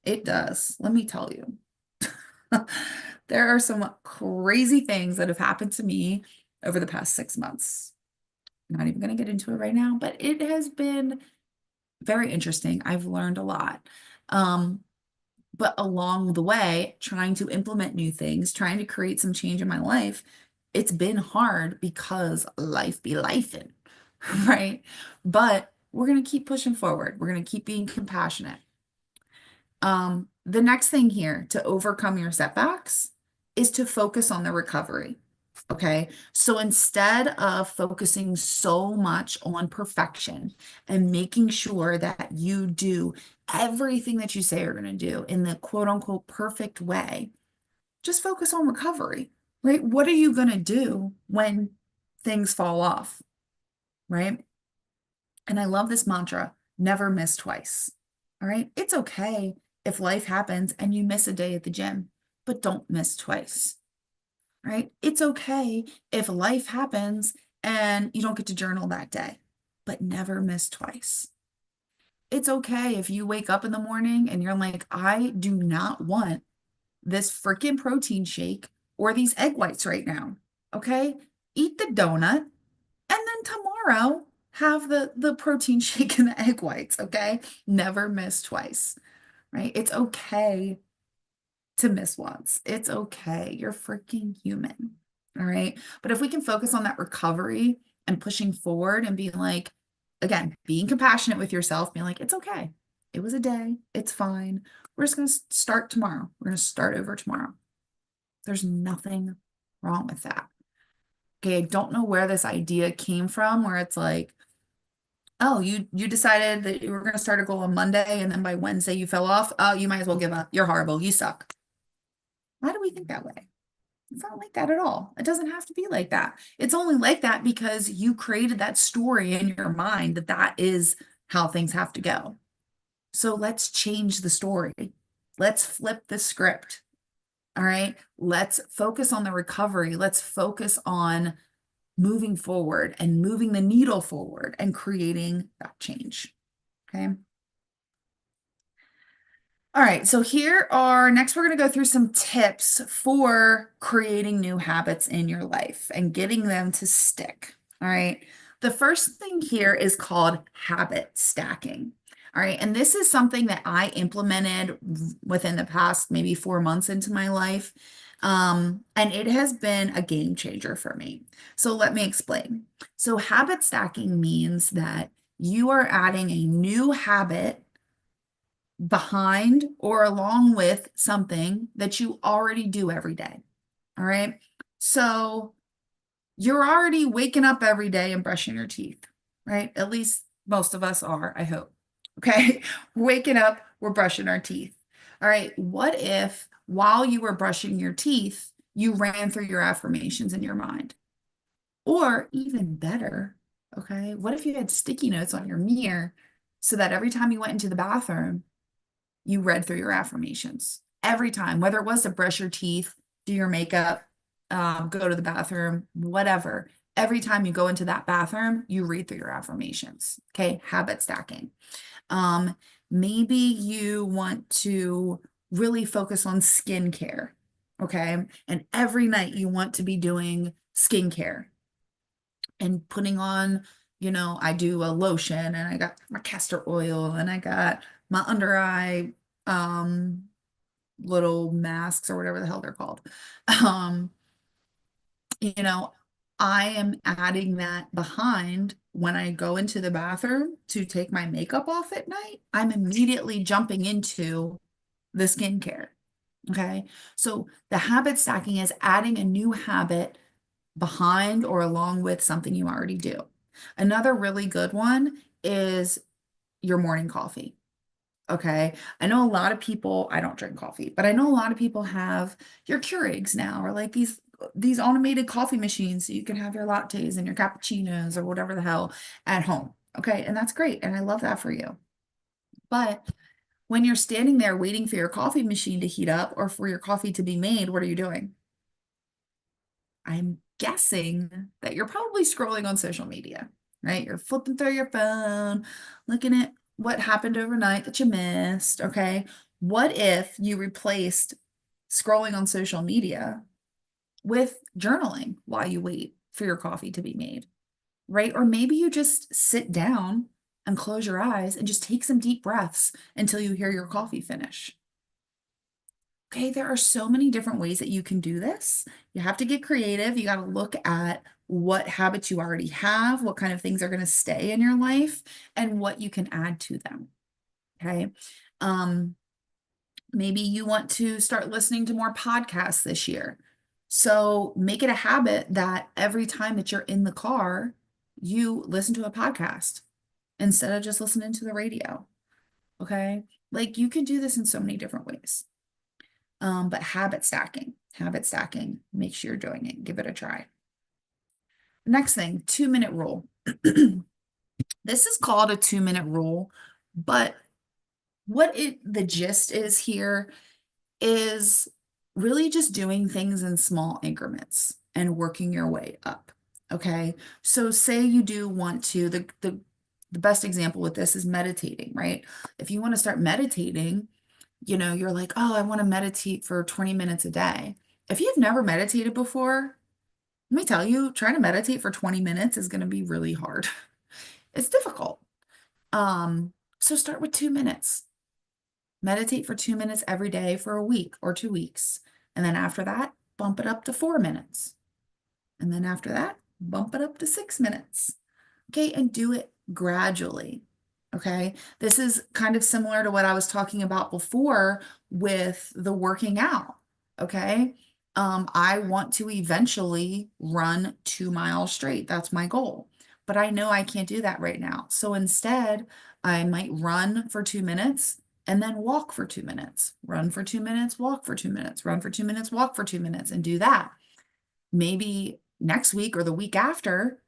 It does. Let me tell you. There are some crazy things that have happened to me over the past 6 months. I'm not even going to get into it right now, but it has been very interesting. I've learned a lot. Um, but along the way, trying to implement new things, trying to create some change in my life, it's been hard because life be lifing, right? But we're going to keep pushing forward. We're going to keep being compassionate. The next thing here to overcome your setbacks is to focus on the recovery. Okay. So instead of focusing so much on perfection and making sure that you do everything that you say you're going to do in the quote unquote perfect way, just focus on recovery, right? What are you going to do when things fall off, right? And I love this mantra, never miss twice. All right. It's okay if life happens and you miss a day at the gym, but don't miss twice, right? It's okay if life happens and you don't get to journal that day, but never miss twice. It's okay if you wake up in the morning and you're like, I do not want this freaking protein shake or these egg whites right now. Okay. Eat the donut and then tomorrow have the protein shake and the egg whites. Okay. Never miss twice, right? It's okay to miss once. It's okay. You're freaking human. All right. But if we can focus on that recovery and pushing forward and being like, again, being compassionate with yourself, being like, it's okay. It was a day. It's fine. We're just going to start tomorrow. We're going to start over tomorrow. There's nothing wrong with that. Okay. I don't know where this idea came from, where it's like, oh, you decided that you were going to start a goal on Monday and then by Wednesday you fell off. Oh, you might as well give up. You're horrible. You suck. Why do we think that way? It's not like that at all. It doesn't have to be like that. It's only like that because you created that story in your mind that that is how things have to go. So let's change the story. Let's flip the script. All right. Let's focus on the recovery. Let's focus on moving forward and moving the needle forward and creating that change. Okay. All right, so next we're going to go through some tips for creating new habits in your life and getting them to stick. All right, the first thing here is called habit stacking. All right, and this is something that I implemented within the past maybe 4 months into my life. And it has been a game changer for me. So let me explain. So habit stacking means that you are adding a new habit behind or along with something that you already do every day. All right. So you're already waking up every day and brushing your teeth, right? At least most of us are, I hope. Okay. We're waking up, we're brushing our teeth. All right. What if while you were brushing your teeth, you ran through your affirmations in your mind? Or even better, okay, what if you had sticky notes on your mirror so that every time you went into the bathroom, you read through your affirmations every time, whether it was to brush your teeth, do your makeup, go to the bathroom, whatever. Every time you go into that bathroom, you read through your affirmations. Okay, habit stacking. Um, Maybe you want to really focus on skincare. Okay, and every night you want to be doing skincare and putting on, I do a lotion and I got my castor oil and I got my under eye um little masks or whatever the hell they're called. Um, you know, I am adding that behind when I go into the bathroom to take my makeup off at night. I'm immediately jumping into the skincare. Okay. So the habit stacking is adding a new habit behind or along with something you already do. Another really good one is your morning coffee. Okay. I know a lot of people, I don't drink coffee, but I know a lot of people have your Keurigs now or like these automated coffee machines so you can have your lattes and your cappuccinos or whatever the hell at home. Okay. And that's great. And I love that for you. But When you're standing there waiting for your coffee machine to heat up or for your coffee to be made, what are you doing? I'm guessing that you're probably scrolling on social media, right? You're flipping through your phone, looking at what happened overnight that you missed, okay? What if you replaced scrolling on social media with journaling while you wait for your coffee to be made, right? Or maybe you just sit down and close your eyes and just take some deep breaths until you hear your coffee finish. Okay, there are so many different ways that you can do this. You have to get creative. You got to look at what habits you already have, what kind of things are going to stay in your life, and what you can add to them. Okay. Um, Maybe you want to start listening to more podcasts this year. So make it a habit that every time that you're in the car, you listen to a podcast instead of just listening to the radio. Okay. Like you can do this in so many different ways. But habit stacking, make sure you're doing it. Give it a try. Next thing, 2-minute rule. This is called a 2-minute rule, but the gist is here is really just doing things in small increments and working your way up. Okay. So say you do want to, the best example with this is meditating, right? If you want to start meditating, you're like, oh, I want to meditate for 20 minutes a day. If you've never meditated before, let me tell you, trying to meditate for 20 minutes is going to be really hard. It's difficult. So start with 2 minutes. Meditate for 2 minutes every day for a week or 2 weeks. And then after that, bump it up to 4 minutes. And then after that, bump it up to 6 minutes. Okay, and do it gradually. Okay, this is kind of similar to what I was talking about before with the working out. Okay, I want to eventually run 2 miles straight. That's my goal. But I know I can't do that right now. So instead, I might run for 2 minutes and then walk for 2 minutes. Run for 2 minutes, walk for 2 minutes, run for 2 minutes, walk for 2 minutes, and do that. Maybe next week or the week after,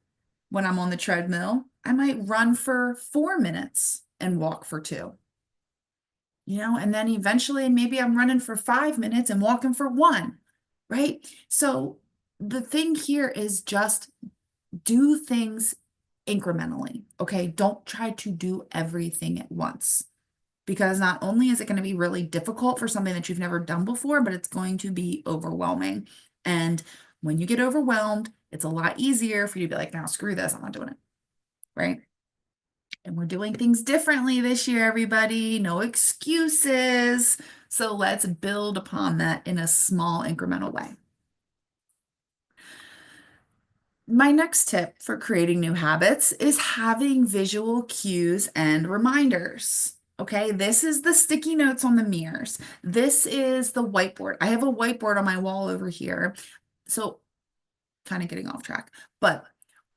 when I'm on the treadmill, I might run for 4 minutes and walk for two, and then eventually maybe I'm running for 5 minutes and walking for one, right? So the thing here is just do things incrementally, okay? Don't try to do everything at once because not only is it going to be really difficult for something that you've never done before, but it's going to be overwhelming. And when you get overwhelmed, it's a lot easier for you to be like, now screw this, I'm not doing it, right? And we're doing things differently this year, everybody. No excuses. So let's build upon that in a small incremental way. My next tip for creating new habits is having visual cues and reminders. Okay, this is the sticky notes on the mirrors. This is the whiteboard. I have a whiteboard on my wall over here. So kind of getting off track, but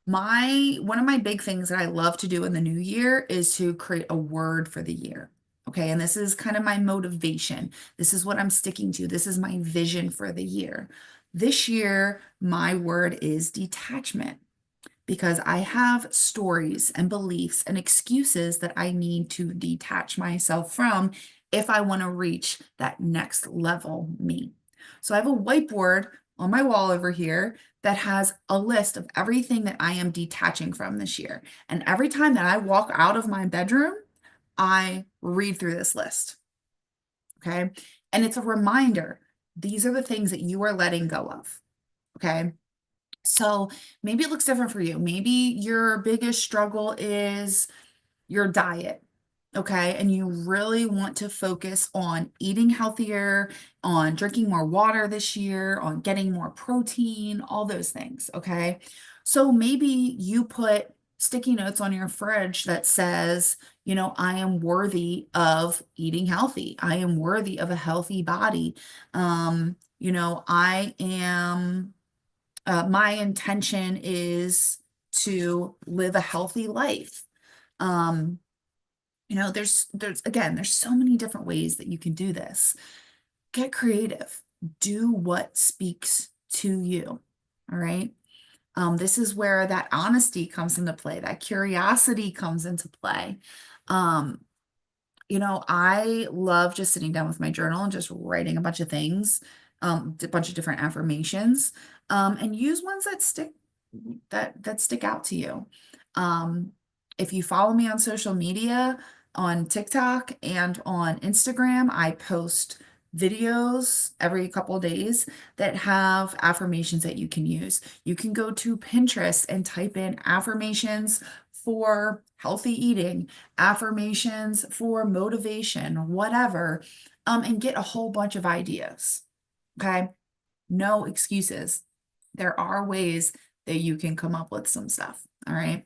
one of my big things that I love to do in the new year is to create a word for the year. Okay, and this is kind of my motivation. This is what I'm sticking to. This is my vision for the year. This year, my word is detachment because I have stories and beliefs and excuses that I need to detach myself from if I want to reach that next level me. So I have a whiteboard on my wall over here that has a list of everything that I am detaching from this year. And every time that I walk out of my bedroom, I read through this list. Okay. And it's a reminder. These are the things that you are letting go of. Okay. So maybe it looks different for you. Maybe your biggest struggle is your diet. Okay. And you really want to focus on eating healthier, on drinking more water this year, on getting more protein, all those things. Okay. So maybe you put sticky notes on your fridge that says, I am worthy of eating healthy. I am worthy of a healthy body. I am my intention is to live a healthy life. Um, there's so many different ways that you can do this. Get creative. Do what speaks to you. All right. This is where that honesty comes into play, that curiosity comes into play. Um, I love just sitting down with my journal and just writing a bunch of things, a bunch of different affirmations, and use ones that stick out to you. Um, if you follow me on social media, on TikTok and on Instagram, I post videos every couple of days that have affirmations that you can use. You can go to Pinterest and type in affirmations for healthy eating, affirmations for motivation, whatever, and get a whole bunch of ideas. Okay. No excuses. There are ways that you can come up with some stuff. All right.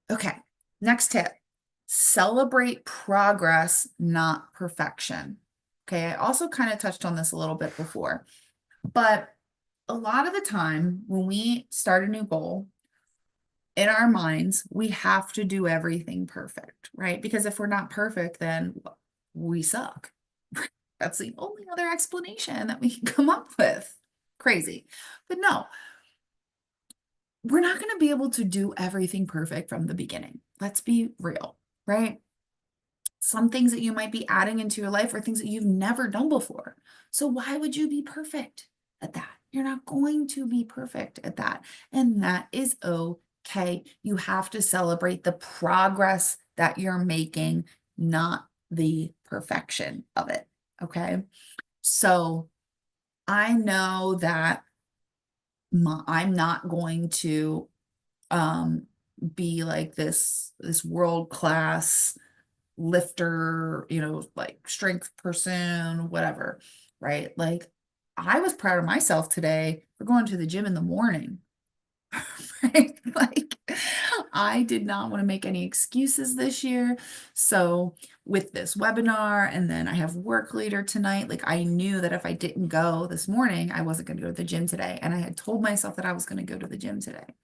Okay. Next tip, celebrate progress, not perfection. Okay. I also kind of touched on this a little bit before, but a lot of the time when we start a new goal, in our minds, we have to do everything perfect, right? Because if we're not perfect, then we suck. That's the only other explanation that we can come up with. Crazy. But no, we're not going to be able to do everything perfect from the beginning. Let's be real, right? Some things that you might be adding into your life are things that you've never done before. So why would you be perfect at that? You're not going to be perfect at that. And that is okay. You have to celebrate the progress that you're making, not the perfection of it. Okay. So I know that I'm not going to um, be like this world class lifter, like strength person, whatever, right? Like I was proud of myself today for going to the gym in the morning, right? Like I did not want to make any excuses this year. So with this webinar and then I have work later tonight, like I knew that if I didn't go this morning, I wasn't going to go to the gym today. And I had told myself that I was going to go to the gym today.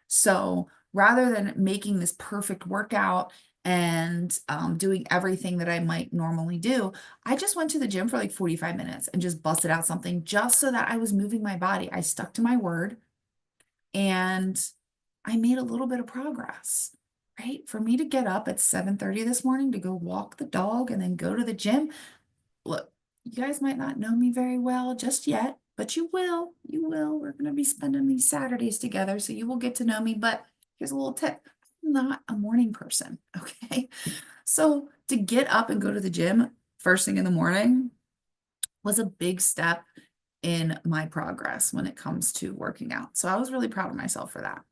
So rather than making this perfect workout and doing everything that I might normally do, I just went to the gym for like 45 minutes and just busted out something just so that I was moving my body. I stuck to my word and I made a little bit of progress, right? For me to get up at 7:30 this morning to go walk the dog and then go to the gym. Look, you guys might not know me very well just yet, but you will. You will. We're going to be spending these Saturdays together, so you will get to know me. But here's a little tip. I'm not a morning person, okay? So to get up and go to the gym first thing in the morning was a big step in my progress when it comes to working out. So I was really proud of myself for that.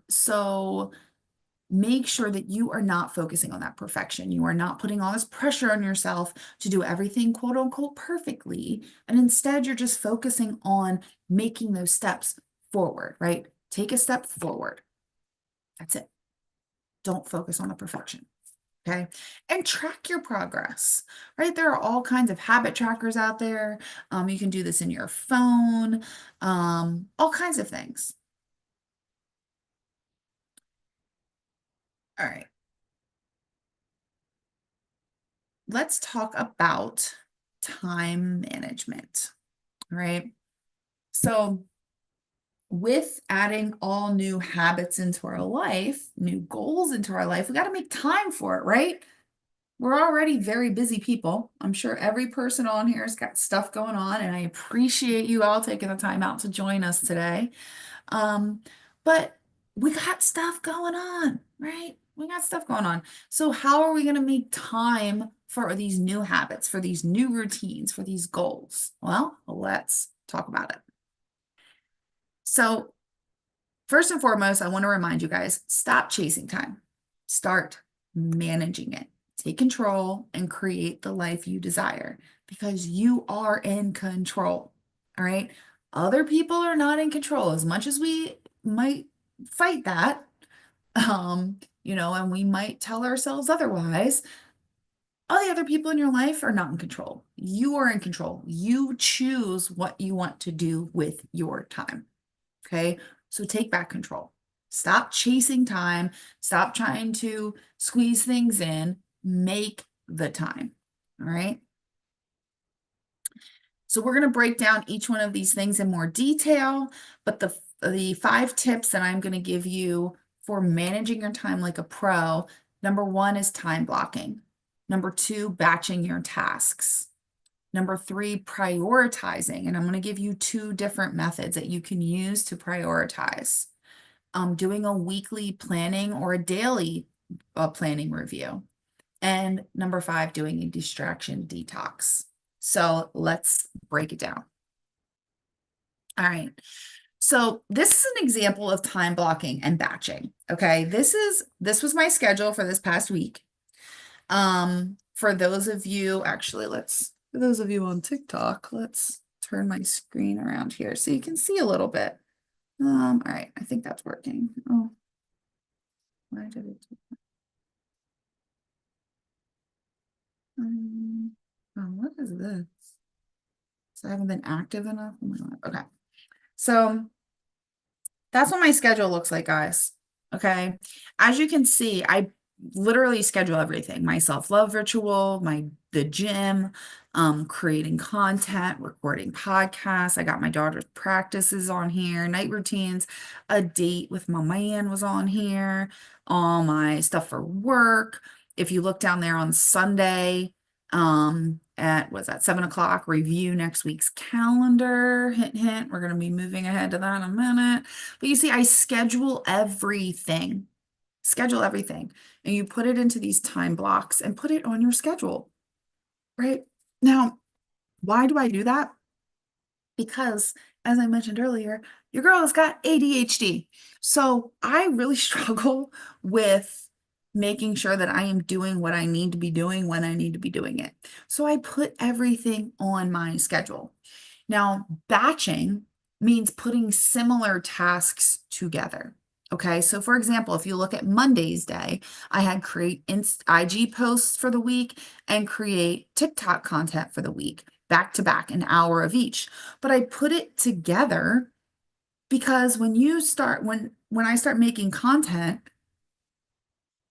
So make sure that you are not focusing on that perfection. You are not putting all this pressure on yourself to do everything quote unquote perfectly. And instead, you're just focusing on making those steps forward, right? Take a step forward. That's it. Don't focus on the perfection. Okay. And track your progress, right? There are all kinds of habit trackers out there. You can do this in your phone, all kinds of things. All right. Let's talk about time management, right? So with adding all new habits into our life, new goals into our life, we got to make time for it, right? We're already very busy people. I'm sure every person on here has got stuff going on, and I appreciate you all taking the time out to join us today. Um, but we got stuff going on, right? We got stuff going on. So how are we going to make time for these new habits, for these new routines, for these goals? Well, let's talk about it. So first and foremost, I want to remind you guys, stop chasing time. Start managing it. Take control and create the life you desire because you are in control. All right. Other people are not in control as much as we might fight that, and we might tell ourselves otherwise. All the other people in your life are not in control. You are in control. You choose what you want to do with your time. Okay. So take back control. Stop chasing time. Stop trying to squeeze things in. Make the time. All right. So we're going to break down each one of these things in more detail, but the 5 tips that I'm going to give you for managing your time like a pro, number one is time blocking. Number two, batching your tasks. Number three, prioritizing. And I'm going to give you two different methods that you can use to prioritize. Doing a weekly planning or a daily planning review. And number five, doing a distraction detox. So let's break it down. All right. So this is an example of time blocking and batching. Okay. This was my schedule for this past week. For those of you, actually, for those of you on TikTok, let's turn my screen around here so you can see a little bit. All right, I think that's working. Oh, why did it do that? What is this? So I haven't been active enough. Oh my God. Okay. So that's what my schedule looks like, guys. Okay. As you can see, I literally schedule everything. My self-love ritual, the gym, creating content, recording podcasts. I got my daughter's practices on here, night routines, a date with my man was on here, all my stuff for work. If you look down there on Sunday, was that 7 o'clock, review next week's calendar. Hint, hint, we're going to be moving ahead to that in a minute. But you see, I schedule everything, and you put it into these time blocks and put it on your schedule, right? Now, why do I do that? Because as I mentioned earlier, your girl has got ADHD. So I really struggle with making sure that I am doing what I need to be doing when I need to be doing it. So I put everything on my schedule. Now, batching means putting similar tasks together. Okay, so for example, if you look at Monday's day, I had create IG posts for the week and create TikTok content for the week, back to back, an hour of each. But I put it together because when I start making content,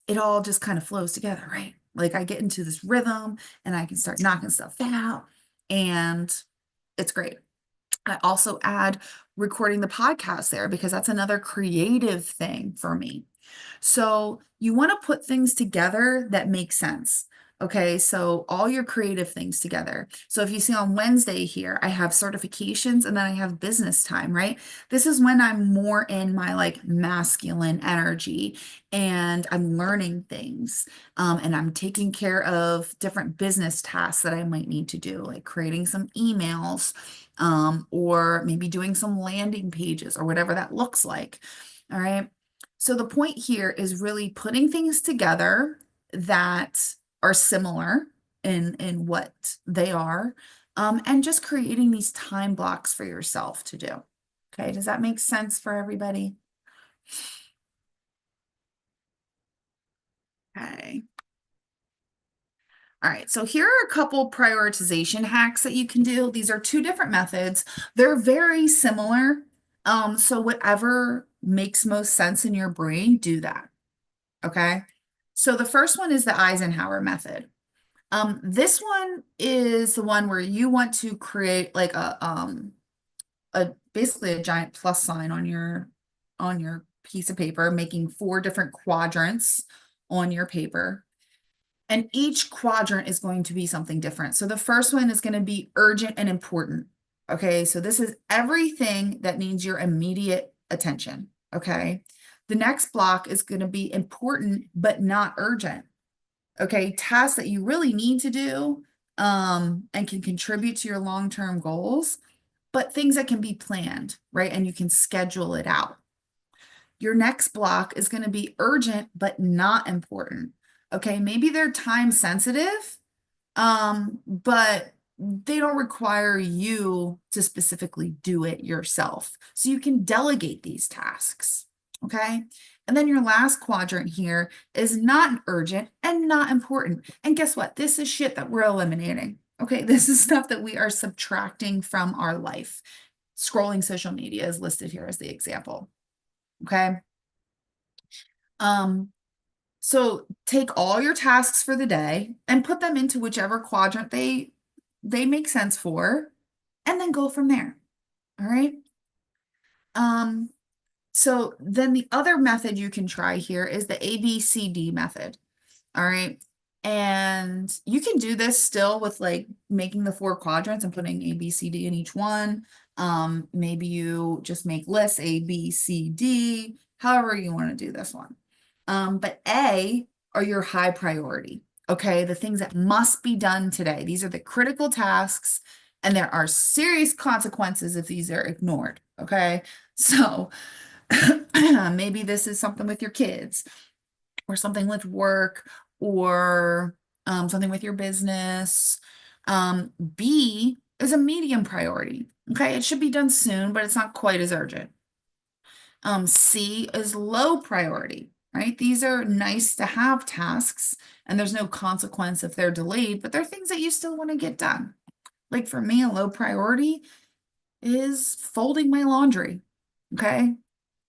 it all just kind of flows together, right? Like I get into this rhythm and I can start knocking stuff out, and it's great. I also add recording the podcast there because that's another creative thing for me. So you want to put things together that make sense. Okay, so all your creative things together. So if you see on Wednesday here, I have certifications and then I have business time, right? This is when I'm more in my like masculine energy and I'm learning things. And I'm taking care of different business tasks that I might need to do, like creating some emails, or maybe doing some landing pages or whatever that looks like. All right. So the point here is really putting things together that are similar in what they are, and just creating these time blocks for yourself to do. Okay, does that make sense for everybody? Okay. All right, so here are a couple prioritization hacks that you can do. These are two different methods. They're very similar. So whatever makes most sense in your brain, do that. Okay. So the first one is the Eisenhower method. This one is the one where you want to create like a basically a giant plus sign on your piece of paper, making 4 different quadrants on your paper. And each quadrant is going to be something different. So the first one is going to be urgent and important. Okay, so this is everything that needs your immediate attention. Okay, the next block is going to be important but not urgent. Okay, tasks that you really need to do, and can contribute to your long-term goals, but things that can be planned, right? And you can schedule it out. Your next block is going to be urgent but not important. Okay, maybe they're time sensitive, but they don't require you to specifically do it yourself. So you can delegate these tasks. Okay. And then your last quadrant here is not urgent and not important. And guess what? This is shit that we're eliminating. Okay. This is stuff that we are subtracting from our life. Scrolling social media is listed here as the example. Okay. So take all your tasks for the day and put them into whichever quadrant they make sense for, and then go from there. All right. So then the other method you can try here is the ABCD method. All right. And you can do this still with like making the 4 quadrants and putting A, B, C, D in each one. Maybe you just make lists A, B, C, D, however you want to do this one. But A are your high priority. Okay. The things that must be done today. These are the critical tasks, and there are serious consequences if these are ignored. Okay. So maybe this is something with your kids, or something with work, or something with your business. B is a medium priority. Okay, it should be done soon, but it's not quite as urgent. C is low priority, right? These are nice to have tasks, and there's no consequence if they're delayed, but they're things that you still want to get done. Like for me, a low priority is folding my laundry. Okay,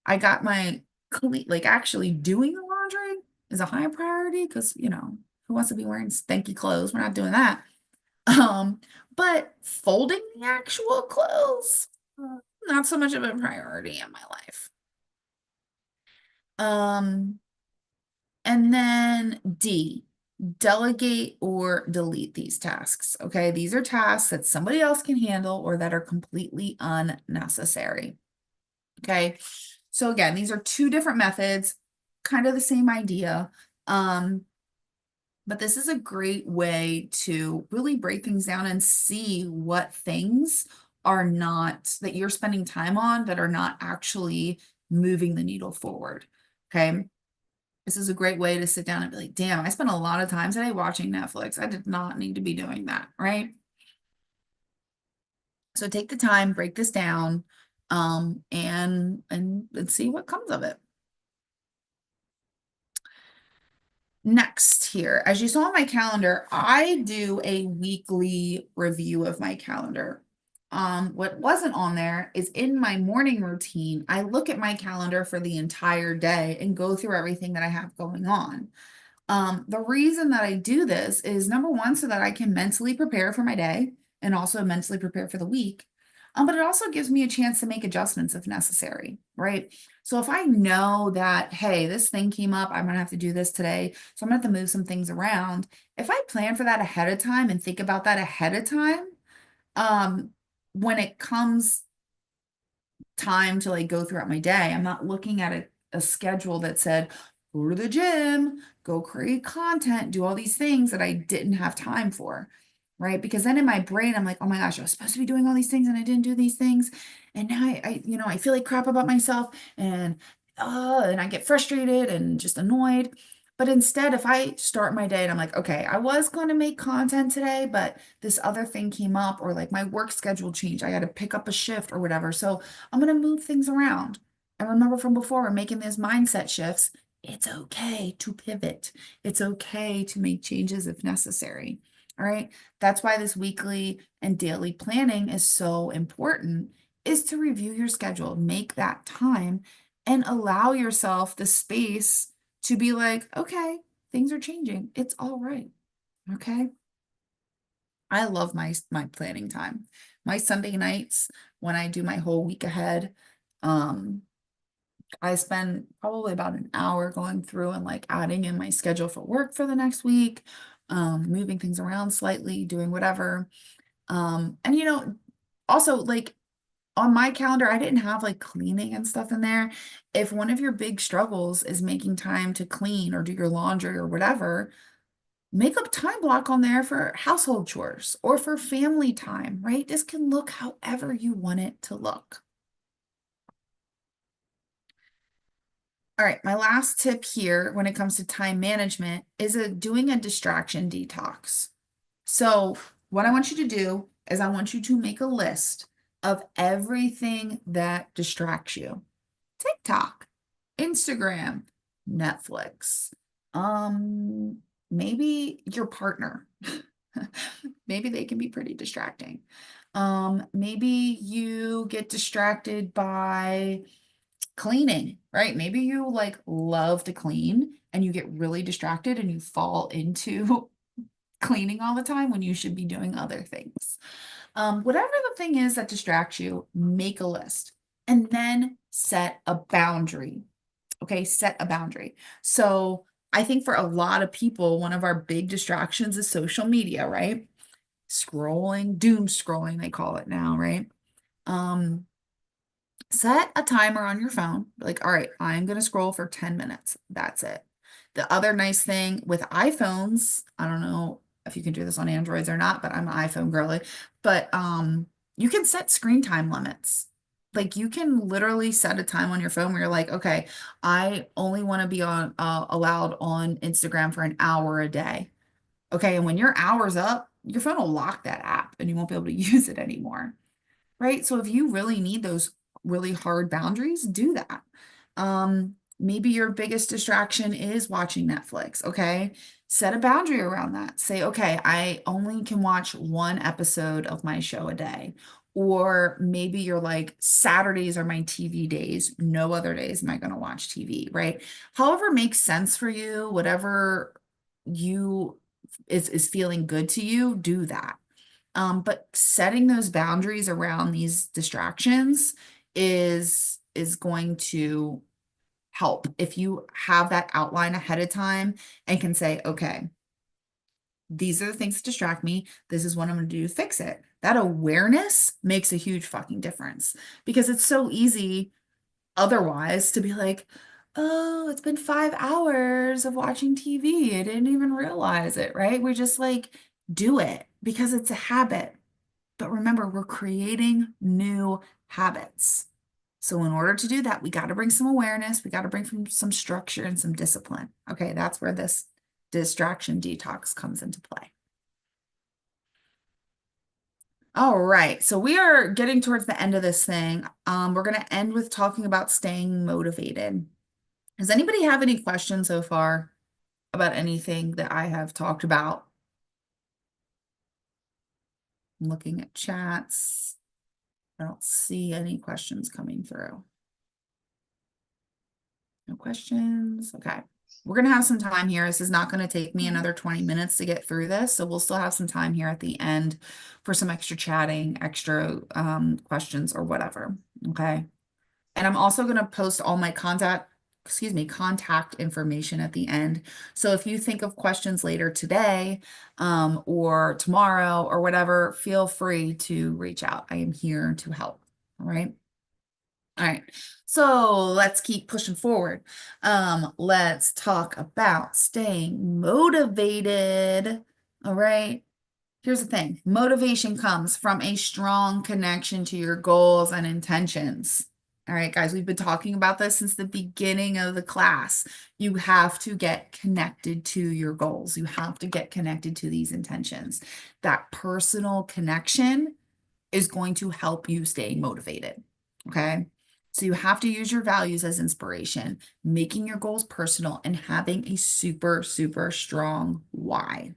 I got my like actually doing the laundry is a high priority because, who wants to be wearing stanky clothes? We're not doing that. But folding the actual clothes, not so much of a priority in my life. And then D, delegate or delete these tasks. Okay, these are tasks that somebody else can handle or that are completely unnecessary. Okay, so again, these are 2 different methods, kind of the same idea. But this is a great way to really break things down and see what things are not, that you're spending time on, that are not actually moving the needle forward. Okay. This is a great way to sit down and be like, damn, I spent a lot of time today watching Netflix. I did not need to be doing that. Right. So take the time, break this down, and see what comes of it. Next here, as you saw on my calendar, I do a weekly review of my calendar. What wasn't on there is in my morning routine, I look at my calendar for the entire day and go through everything that I have going on. The reason that I do this is number one, so that I can mentally prepare for my day and also mentally prepare for the week. But it also gives me a chance to make adjustments if necessary, right? So if I know that, hey, this thing came up, I'm gonna have to do this today, so I'm gonna have to move some things around. If I plan for that ahead of time and think about that ahead of time, when it comes time to like go throughout my day, I'm not looking at a schedule that said, go to the gym, go create content, do all these things that I didn't have time for, right? Because then in my brain, I'm like, oh my gosh, I was supposed to be doing all these things and I didn't do these things. And now I feel like crap about myself, and I get frustrated and just annoyed. But instead, if I start my day and I'm like, okay, I was going to make content today, but this other thing came up, or like my work schedule changed, I got to pick up a shift or whatever. So I'm going to move things around. And remember from before, we're making these mindset shifts. It's okay to pivot. It's okay to make changes if necessary. All right. That's why this weekly and daily planning is so important, is to review your schedule, make that time, and allow yourself the space to be like, okay, things are changing. It's all right. Okay. I love my planning time. My Sunday nights, when I do my whole week ahead, I spend probably about an hour going through and like adding in my schedule for work for the next week, moving things around slightly, doing whatever. And also like on my calendar, I didn't have like cleaning and stuff in there. If one of your big struggles is making time to clean or do your laundry or whatever, make a time block on there for household chores or for family time, right? This can look however you want it to look. All right, my last tip here when it comes to time management is doing a distraction detox. So what I want you to do is I want you to make a list of everything that distracts you. TikTok, Instagram, Netflix, maybe your partner. Maybe they can be pretty distracting. Maybe you get distracted by cleaning, right? Maybe you like love to clean and you get really distracted and you fall into cleaning all the time when you should be doing other things. Whatever the thing is that distracts you, make a list. and then set a boundary. Okay, set a boundary. So I think for a lot of people, one of our big distractions is social media, right? Scrolling, doom scrolling, they call it now, right? Um, Set a timer on your phone. Like, all right, I'm going to scroll for 10 minutes. That's it. The other nice thing with iPhones, I don't know if you can do this on Androids or not, but I'm an iPhone girly, but you can set screen time limits. Like you can literally set a time on your phone where you're like, okay, I only want to be on allowed on Instagram for an hour a day. Okay, and when your hour's up, your phone will lock that app and you won't be able to use it anymore, right? So if you really need those really hard boundaries, do that. Maybe your biggest distraction is watching Netflix, okay? Set a boundary around that. Say, okay, I only can watch one episode of my show a day. Or maybe you're like, Saturdays are my TV days. No other days am I going to watch TV, right? However makes sense for you, whatever you is feeling good to you, do that. But setting those boundaries around these distractions is going to help if you have that outline ahead of time and can say, okay, these are the things that distract me. This is what I'm going to do to fix it. That awareness makes a huge fucking difference because it's so easy otherwise to be like, oh, it's been 5 hours of watching TV. I didn't even realize it, right? We just like do it because it's a habit. But remember, we're creating new habits. So in order to do that, we got to bring some awareness, we got to bring some structure and some discipline. Okay, that's where this distraction detox comes into play. All right, so we are getting towards the end of this thing. We're going to end with talking about staying motivated. Does anybody have any questions so far about anything that I have talked about? I'm looking at chats. I don't see any questions coming through. No questions. Okay. We're going to have some time here. This is not going to take me another 20 minutes to get through this. So we'll still have some time here at the end for some extra chatting, extra questions or whatever. Okay. And I'm also going to post all my contact information at the end. So if you think of questions later today or tomorrow or whatever, feel free to reach out. I am here to help. All right. All right, so let's keep pushing forward. Let's talk about staying motivated. All right, here's the thing. Motivation comes from a strong connection to your goals and intentions. All right, guys, we've been talking about this since the beginning of the class. You have to get connected to your goals. You have to get connected to these intentions. That personal connection is going to help you stay motivated. Okay. So you have to use your values as inspiration, making your goals personal and having a super, super strong why.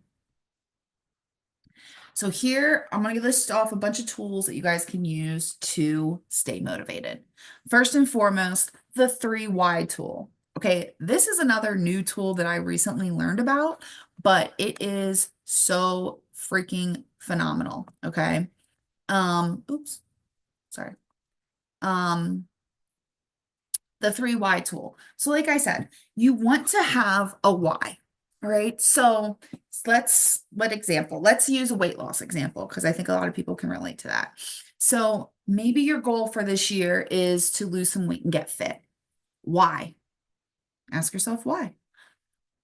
So here, I'm going to list off a bunch of tools that you guys can use to stay motivated. First and foremost, the 3 why tool. Okay, this is another new tool that I recently learned about, but it is so freaking phenomenal. Okay. Oops, sorry. Um, the 3 why tool. So like I said, you want to have a why. All right. So what example? Let's use a weight loss example because I think a lot of people can relate to that. So maybe your goal for this year is to lose some weight and get fit. Why? Ask yourself why.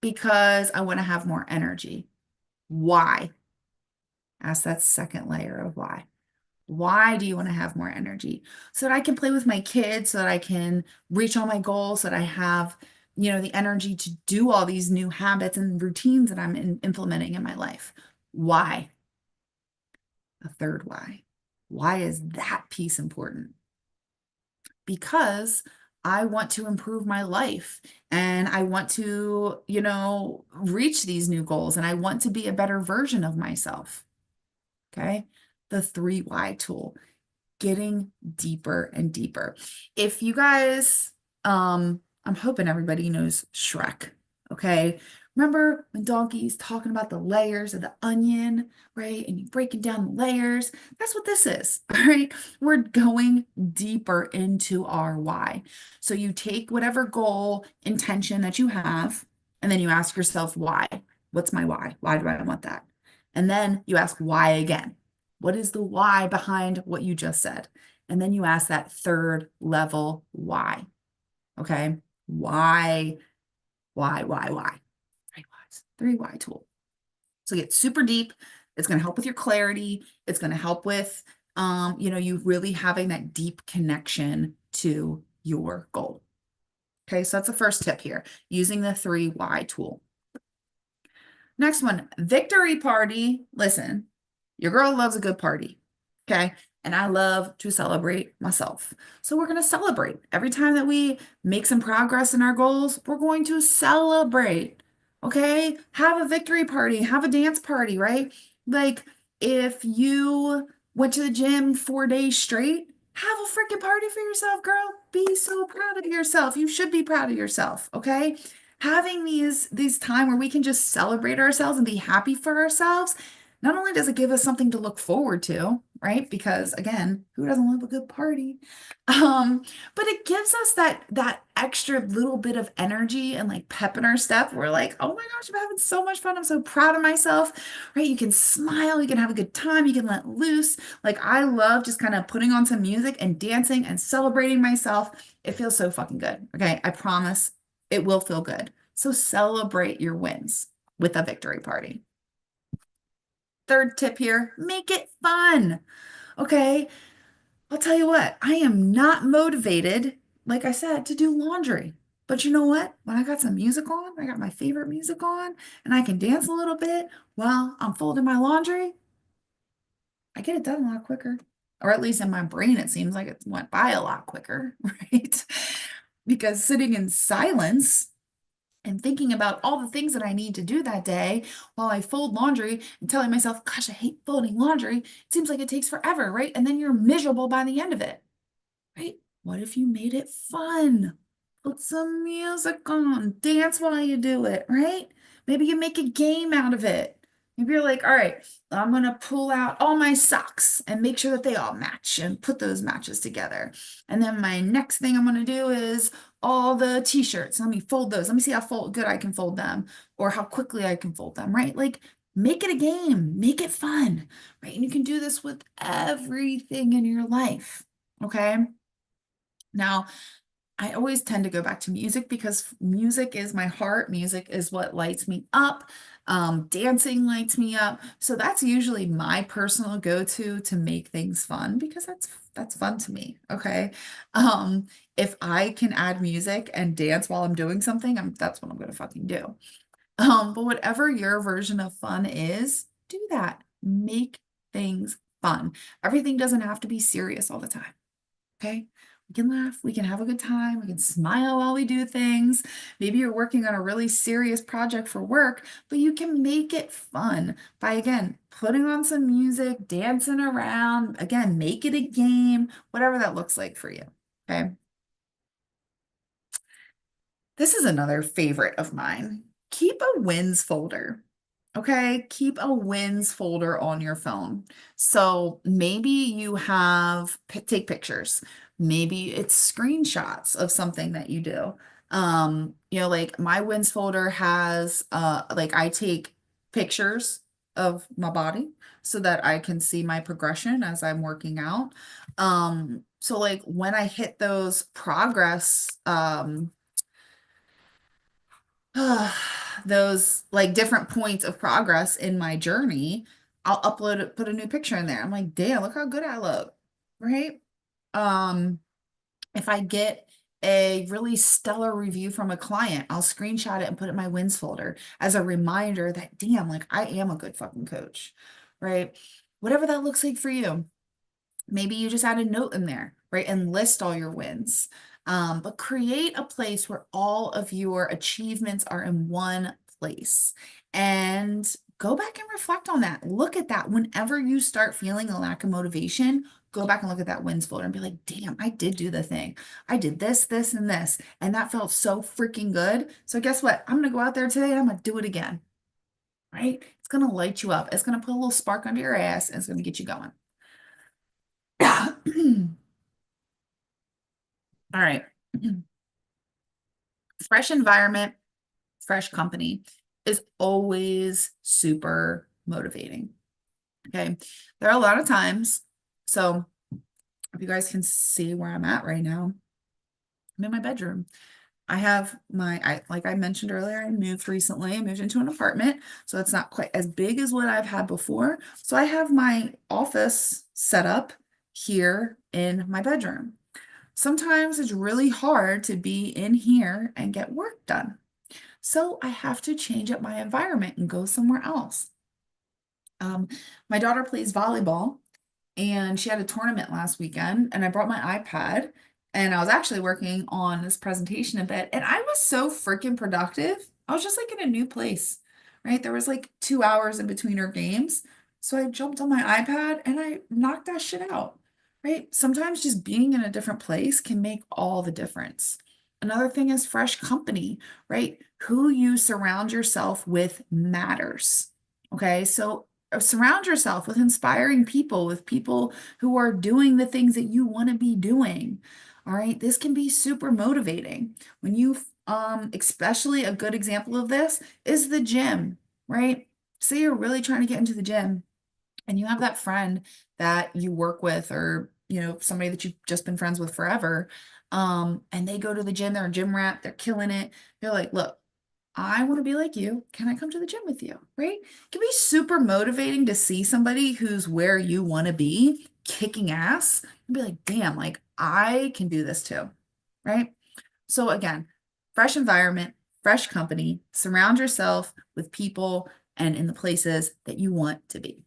Because I want to have more energy. Why? Ask that second layer of why. Why do you want to have more energy? So that I can play with my kids, so that I can reach all my goals, so that I have, the energy to do all these new habits and routines that I'm implementing in my life. Why? The third why. Why is that piece important? Because I want to improve my life and I want to, reach these new goals and I want to be a better version of myself. Okay. The 3 why tool. Getting deeper and deeper. If you guys, I'm hoping everybody knows Shrek, okay? Remember when Donkey's talking about the layers of the onion, right? And you breaking down the layers. That's what this is, all right? We're going deeper into our why. So you take whatever goal, intention that you have, and then you ask yourself, why? What's my why? Why do I want that? And then you ask why again. What is the why behind what you just said? And then you ask that third level why. Okay? Why, why? Three whys, three why tool. So get super deep. It's going to help with your clarity. It's going to help with, you really having that deep connection to your goal. Okay, so that's the first tip here, using the three why tool. Next one, victory party. Listen, your girl loves a good party. Okay. And I love to celebrate myself. So we're going to celebrate. Every time that we make some progress in our goals, we're going to celebrate. Okay. Have a victory party, have a dance party, right? Like if you went to the gym 4 days straight, have a freaking party for yourself, girl. Be so proud of yourself. You should be proud of yourself. Okay. Having these time where we can just celebrate ourselves and be happy for ourselves, not only does it give us something to look forward to, right? Because again, who doesn't love a good party? Um, but it gives us that extra little bit of energy and like pep in our step. We're like, oh my gosh, I'm having so much fun. I'm so proud of myself, right? You can smile, you can have a good time, you can let loose. Like I love just kind of putting on some music and dancing and celebrating myself. It feels so fucking good. Okay, I promise it will feel good. So celebrate your wins with a victory party. Third tip here, make it fun. Okay, I'll tell you what, I am not motivated, like I said, to do laundry. But you know what? When I got some music on, I got my favorite music on, and I can dance a little bit while I'm folding my laundry, I get it done a lot quicker. Or at least in my brain, it seems like it went by a lot quicker, right? Because sitting in silence and thinking about all the things that I need to do that day while I fold laundry and telling myself, gosh, I hate folding laundry. It seems like it takes forever, right? And then you're miserable by the end of it, right? What if you made it fun? Put some music on, dance while you do it, right? Maybe you make a game out of it. Maybe you're like, all right, I'm going to pull out all my socks and make sure that they all match and put those matches together. And then my next thing I'm going to do is all the t-shirts. Let me fold those. Let me see how good I can fold them or how quickly I can fold them, right? Like make it a game, make it fun, right? And you can do this with everything in your life, okay? Now, I always tend to go back to music because music is my heart. Music is what lights me up. Dancing lights me up. So that's usually my personal go-to to make things fun because that's fun to me. Okay. If I can add music and dance while I'm doing something, that's what I'm gonna fucking do. But whatever your version of fun is, do that. Make things fun. Everything doesn't have to be serious all the time. Okay. We can laugh, we can have a good time, we can smile while we do things. Maybe you're working on a really serious project for work, but you can make it fun by, again, putting on some music, dancing around, again, make it a game, whatever that looks like for you. Okay. This is another favorite of mine. Keep a wins folder. Okay, keep a wins folder on your phone. So maybe you take pictures. Maybe it's screenshots of something that you do. Like my wins folder has like I take pictures of my body so that I can see my progression as I'm working out. So like when I hit those progress those like different points of progress in my journey, I'll upload it, put a new picture in there. I'm like, damn, look how good I look, right? Um, if I get a really stellar review from a client, I'll screenshot it and put it in my wins folder as a reminder that, damn, like I am a good fucking coach, right? Whatever that looks like for you. Maybe you just add a note in there, right? And list all your wins. But create a place where all of your achievements are in one place. And go back and reflect on that. Look at that. Whenever you start feeling a lack of motivation, go back and look at that wins folder and be like, damn, I did do the thing. I did this, this, and this, and that felt so freaking good. So guess what? I'm gonna go out there today and I'm gonna do it again, right? It's gonna light you up. It's gonna put a little spark under your ass and it's gonna get you going. All right. Fresh environment, fresh company is always super motivating. Okay. There are a lot of times. So if you guys can see where I'm at right now, I'm in my bedroom. I have like I mentioned earlier, I moved recently. I moved into an apartment, so it's not quite as big as what I've had before. So I have my office set up here in my bedroom. Sometimes it's really hard to be in here and get work done. So I have to change up my environment and go somewhere else. My daughter plays volleyball and she had a tournament last weekend and I brought my iPad and I was actually working on this presentation a bit and I was so freaking productive. I was just like in a new place, right? There was like 2 hours in between her games. So I jumped on my iPad and I knocked that shit out, right? Sometimes just being in a different place can make all the difference. Another thing is fresh company, right? Who you surround yourself with matters. Okay, so surround yourself with inspiring people, with people who are doing the things that you want to be doing. All right, this can be super motivating. When you, especially a good example of this is the gym, right? Say you're really trying to get into the gym and you have that friend that you work with or somebody that you've just been friends with forever, and they go to the gym, they're a gym rat, they're killing it. They're like, look, I want to be like you. Can I come to the gym with you? Right? It can be super motivating to see somebody who's where you want to be kicking ass and be like, damn, like I can do this too. Right? So again, fresh environment, fresh company, surround yourself with people and in the places that you want to be.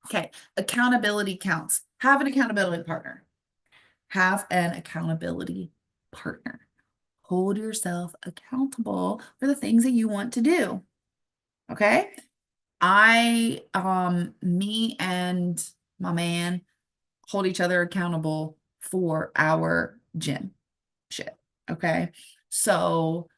Okay, accountability counts. Have an accountability partner. Have an accountability partner. Hold yourself accountable for the things that you want to do. Okay? Me and my man hold each other accountable for our gym shit. Okay? So,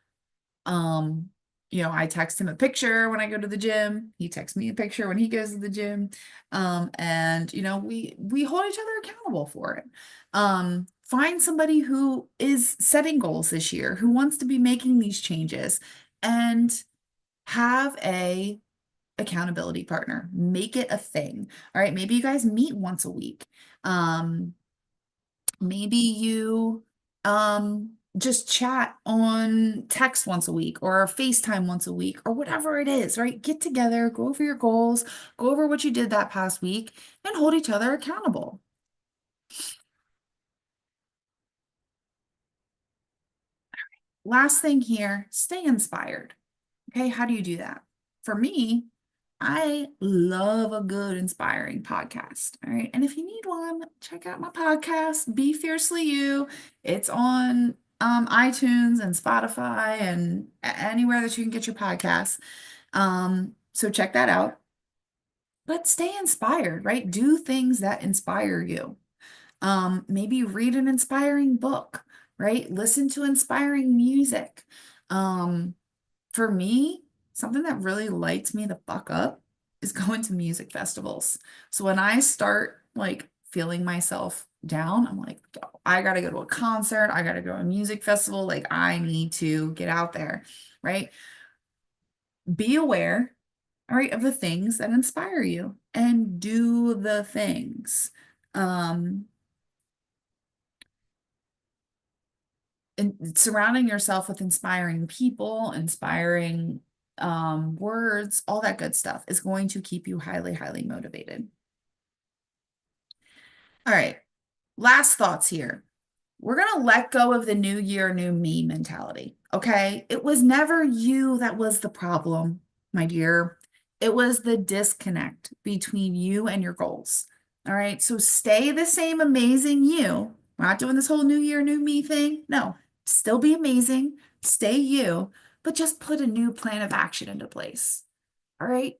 um, I text him a picture when I go to the gym. He texts me a picture when he goes to the gym. And we hold each other accountable for it. Find somebody who is setting goals this year, who wants to be making these changes, and have a accountability partner. Make it a thing. All right, maybe you guys meet once a week. Maybe you just chat on text once a week or FaceTime once a week or whatever it is, right? Get together, go over your goals, go over what you did that past week, and hold each other accountable. Last thing here, stay inspired. Okay, how do you do that? For me, I love a good, inspiring podcast. All right. And if you need one, check out my podcast, Be Fiercely You. It's on iTunes and Spotify and anywhere that you can get your podcasts. So check that out. But stay inspired, right? Do things that inspire you. Maybe read an inspiring book, right? Listen to inspiring music. For me, something that really lights me the fuck up is going to music festivals. So when I start like feeling myself down, I'm like, I gotta go to a concert, I gotta go to a music festival, like I need to get out there, right? Be aware, all right, of the things that inspire you and do the things. Um, and surrounding yourself with inspiring people, inspiring words, all that good stuff is going to keep you highly, highly motivated. All right, last thoughts here. We're going to let go of the new year, new me mentality. Okay. It was never you that was the problem, my dear. It was the disconnect between you and your goals. All right. So stay the same amazing you. We're not doing this whole new year, new me thing. No, still be amazing, stay you, but just put a new plan of action into place. All right.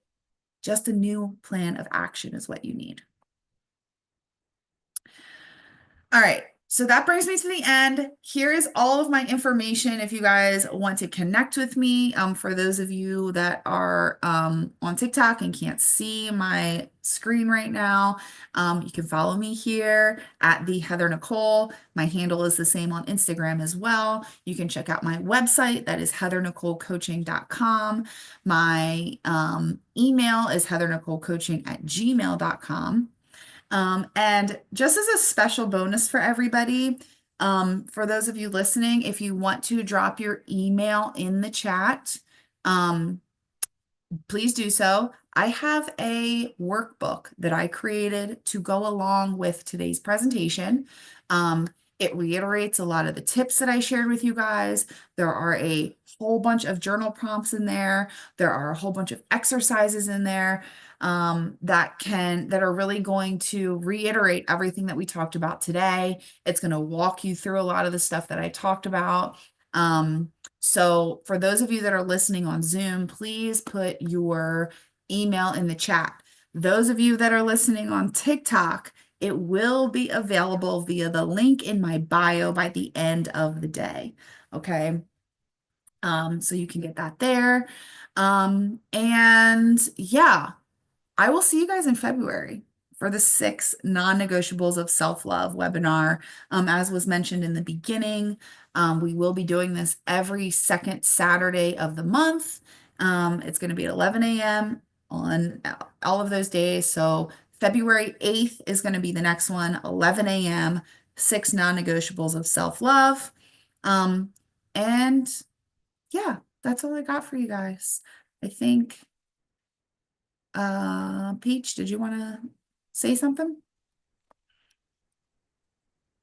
Just a new plan of action is what you need. All right. So that brings me to the end. Here is all of my information if you guys want to connect with me. For those of you that are on TikTok and can't see my screen right now, you can follow me here at the Heather Nicole. My handle is the same on Instagram as well. You can check out my website, that is heathernicolecoaching.com. My email is heathernicolecoaching@gmail.com. And just as a special bonus for everybody, for those of you listening, if you want to drop your email in the chat, um, please do so. I have a workbook that I created to go along with today's presentation. It reiterates a lot of the tips that I shared with you guys. There are a whole bunch of journal prompts in there. There are a whole bunch of exercises in there that are really going to reiterate everything that we talked about today. It's going to walk you through a lot of the stuff that I talked about. So for those of you that are listening on Zoom, please put your email in the chat. Those of you that are listening on TikTok, it will be available via the link in my bio by the end of the day. Okay. So you can get that there. And yeah, I will see you guys in February for the 6 non-negotiables of self-love webinar. As was mentioned in the beginning, we will be doing this every second Saturday of the month. It's going to be at 11 a.m. on all of those days. So February 8th is going to be the next one, 11 a.m., 6 non-negotiables of self-love. And yeah, that's all I got for you guys. I think. Peach, did you want to say something?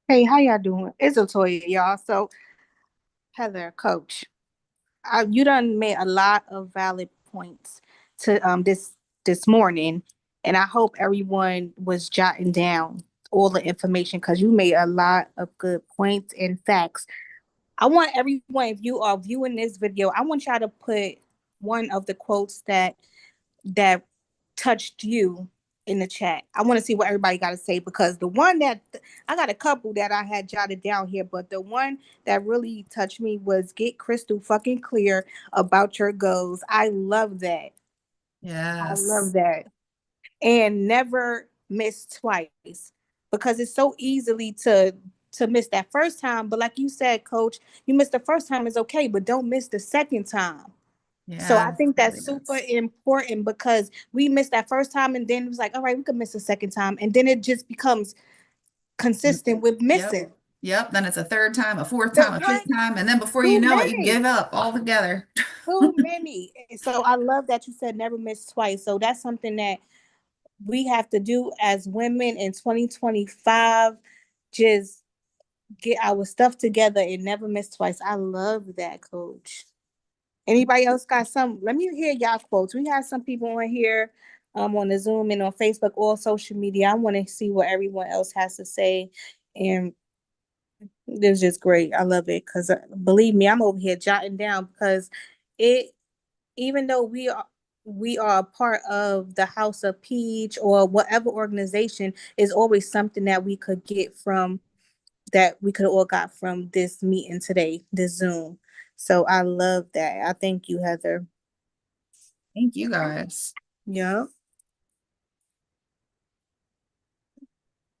Hey, how y'all doing? It's Latoya, y'all. So, Heather, coach, you done made a lot of valid points to this morning, and I hope everyone was jotting down all the information because you made a lot of good points and facts. I want everyone, if you are viewing this video, I want y'all to put one of the quotes that touched you in the chat. I want to see what everybody got to say because the one that I got a couple that I had jotted down here, but the one that really touched me was get crystal fucking clear about your goals. I love that. I love Yes. that. And never miss twice because it's so easily to miss that first time. But like you said, coach, you missed the first time is okay, but don't miss the second time. So I Yeah, think that's super yes. important because we missed that first time and then it was like, all right, we could miss a second time. And then it just becomes consistent with Yep. missing. Yep. Then it's a third time, a fourth The time, a what? fifth time, and then before you Too know it, you many. give up altogether. Too many. So I love that you said never miss twice. So that's something that we have to do as women in 2025. Just get our stuff together and never miss twice. I love that, coach. Anybody else got some? Let me hear y'all quotes. We have some people on here on the Zoom and on Facebook, all social media. I want to see what everyone else has to say. And it's just great. I love it because believe me, I'm over here jotting down because it even though we are a part of the House of Peach or whatever organization, is always something that we could get from that we could all got from this meeting today, this Zoom. So I love that. I thank you, Heather. Thank you guys. Yeah.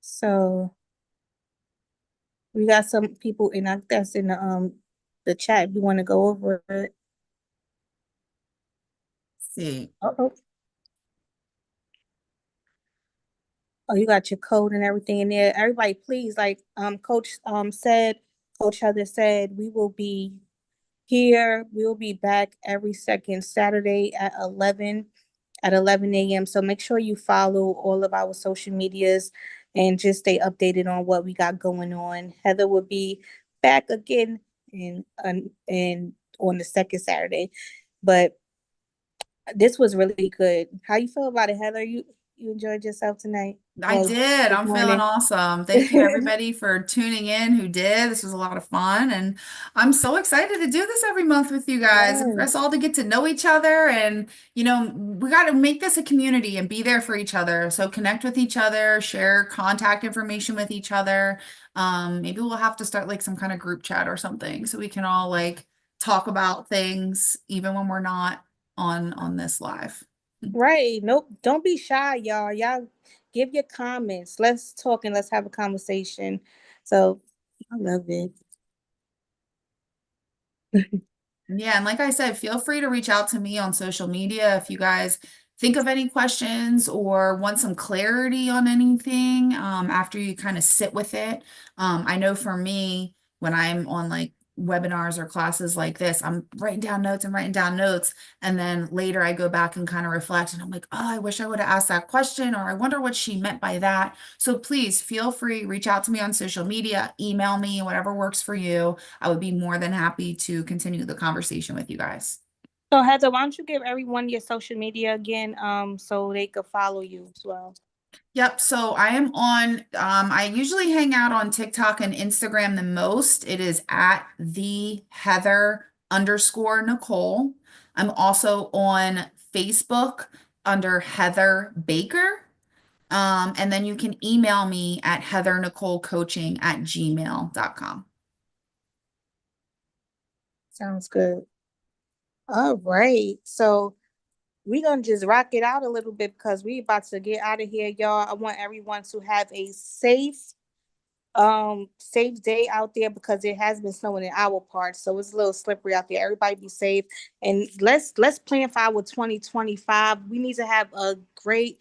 So we got some people in that's in the chat. You want to go over it? See. Oh, oh, you got your code and everything in there. Everybody, please, like Coach Heather said, we will be here. We'll be back every second Saturday at 11 a.m. So make sure you follow all of our social medias and just stay updated on what we got going on. Heather will be back again in on the second Saturday. But this was really good. How you feel about it, Heather? You enjoyed yourself tonight? I Well, did. good I'm feeling morning. awesome. Thank you everybody for tuning in who did. This was a lot of fun and I'm so excited to do this every month with you guys and for us Yes. all to get to know each other and we got to make this a community and be there for each other. So connect with each other, share contact information with each other. Maybe we'll have to start like some kind of group chat or something so we can all like talk about things even when we're not on this live. Right. Nope. Don't be shy, y'all. Y'all give your comments. Let's talk and let's have a conversation. So I love it. Yeah, and like I said, feel free to reach out to me on social media if you guys think of any questions or want some clarity on anything after you kind of sit with it. I know for me, when I'm on like webinars or classes like this, I'm writing down notes and writing down notes. And then later I go back and kind of reflect and I'm like, oh, I wish I would have asked that question, or I wonder what she meant by that. So please feel free, reach out to me on social media, email me, whatever works for you. I would be more than happy to continue the conversation with you guys. So Heather, why don't you give everyone your social media again, so they could follow you as well. Yep. So I am on, I usually hang out on TikTok and Instagram the most. It is at the Heather_Nicole. I'm also on Facebook under Heather Baker. And then you can email me at heathernicolecoaching@gmail.com. Sounds good. All right. So we're gonna just rock it out a little bit because we about to get out of here, y'all. I want everyone to have a safe day out there because it has been snowing in our part, so it's a little slippery out there. Everybody be safe, and let's plan for our 2025. We need to have a great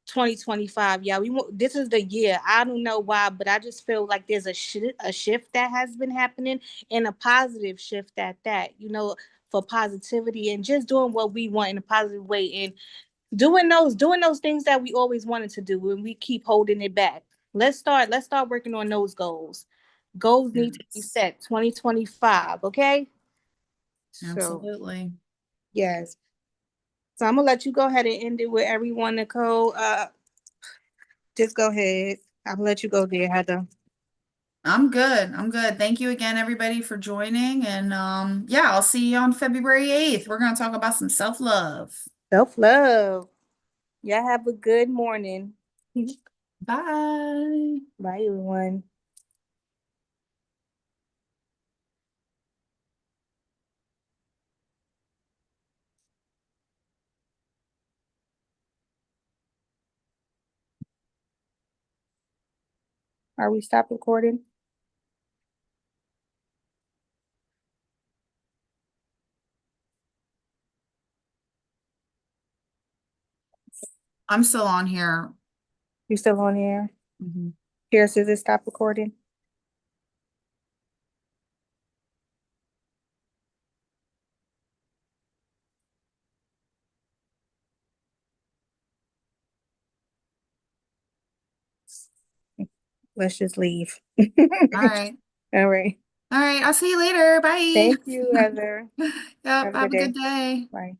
2025. Yeah, we want, this is the year. I don't know why, but I just feel like there's a shift that has been happening, and a positive shift at that, for positivity and just doing what we want in a positive way, and doing those things that we always wanted to do and we keep holding it back. Let's start working on those goals. Goals need to be Yes, set 2025, okay? So absolutely. yes. So I'm gonna let you go ahead and end it with everyone, Nicole. Just go ahead. I'm gonna let you go there, Heather. I'm good. I'm good. Thank you again, everybody, for joining. And yeah, I'll see you on February 8th. We're going to talk about some self-love. Self-love. Y'all have a good morning. Bye. Bye, everyone. Are we stop recording? I'm still on here. You still on here? Mhm. Here, scissors, stop recording. Let's just leave. All right. All right. All right. I'll see you later. Bye. Thank you, Heather. Yep. Have a Have good a good day. day. Bye.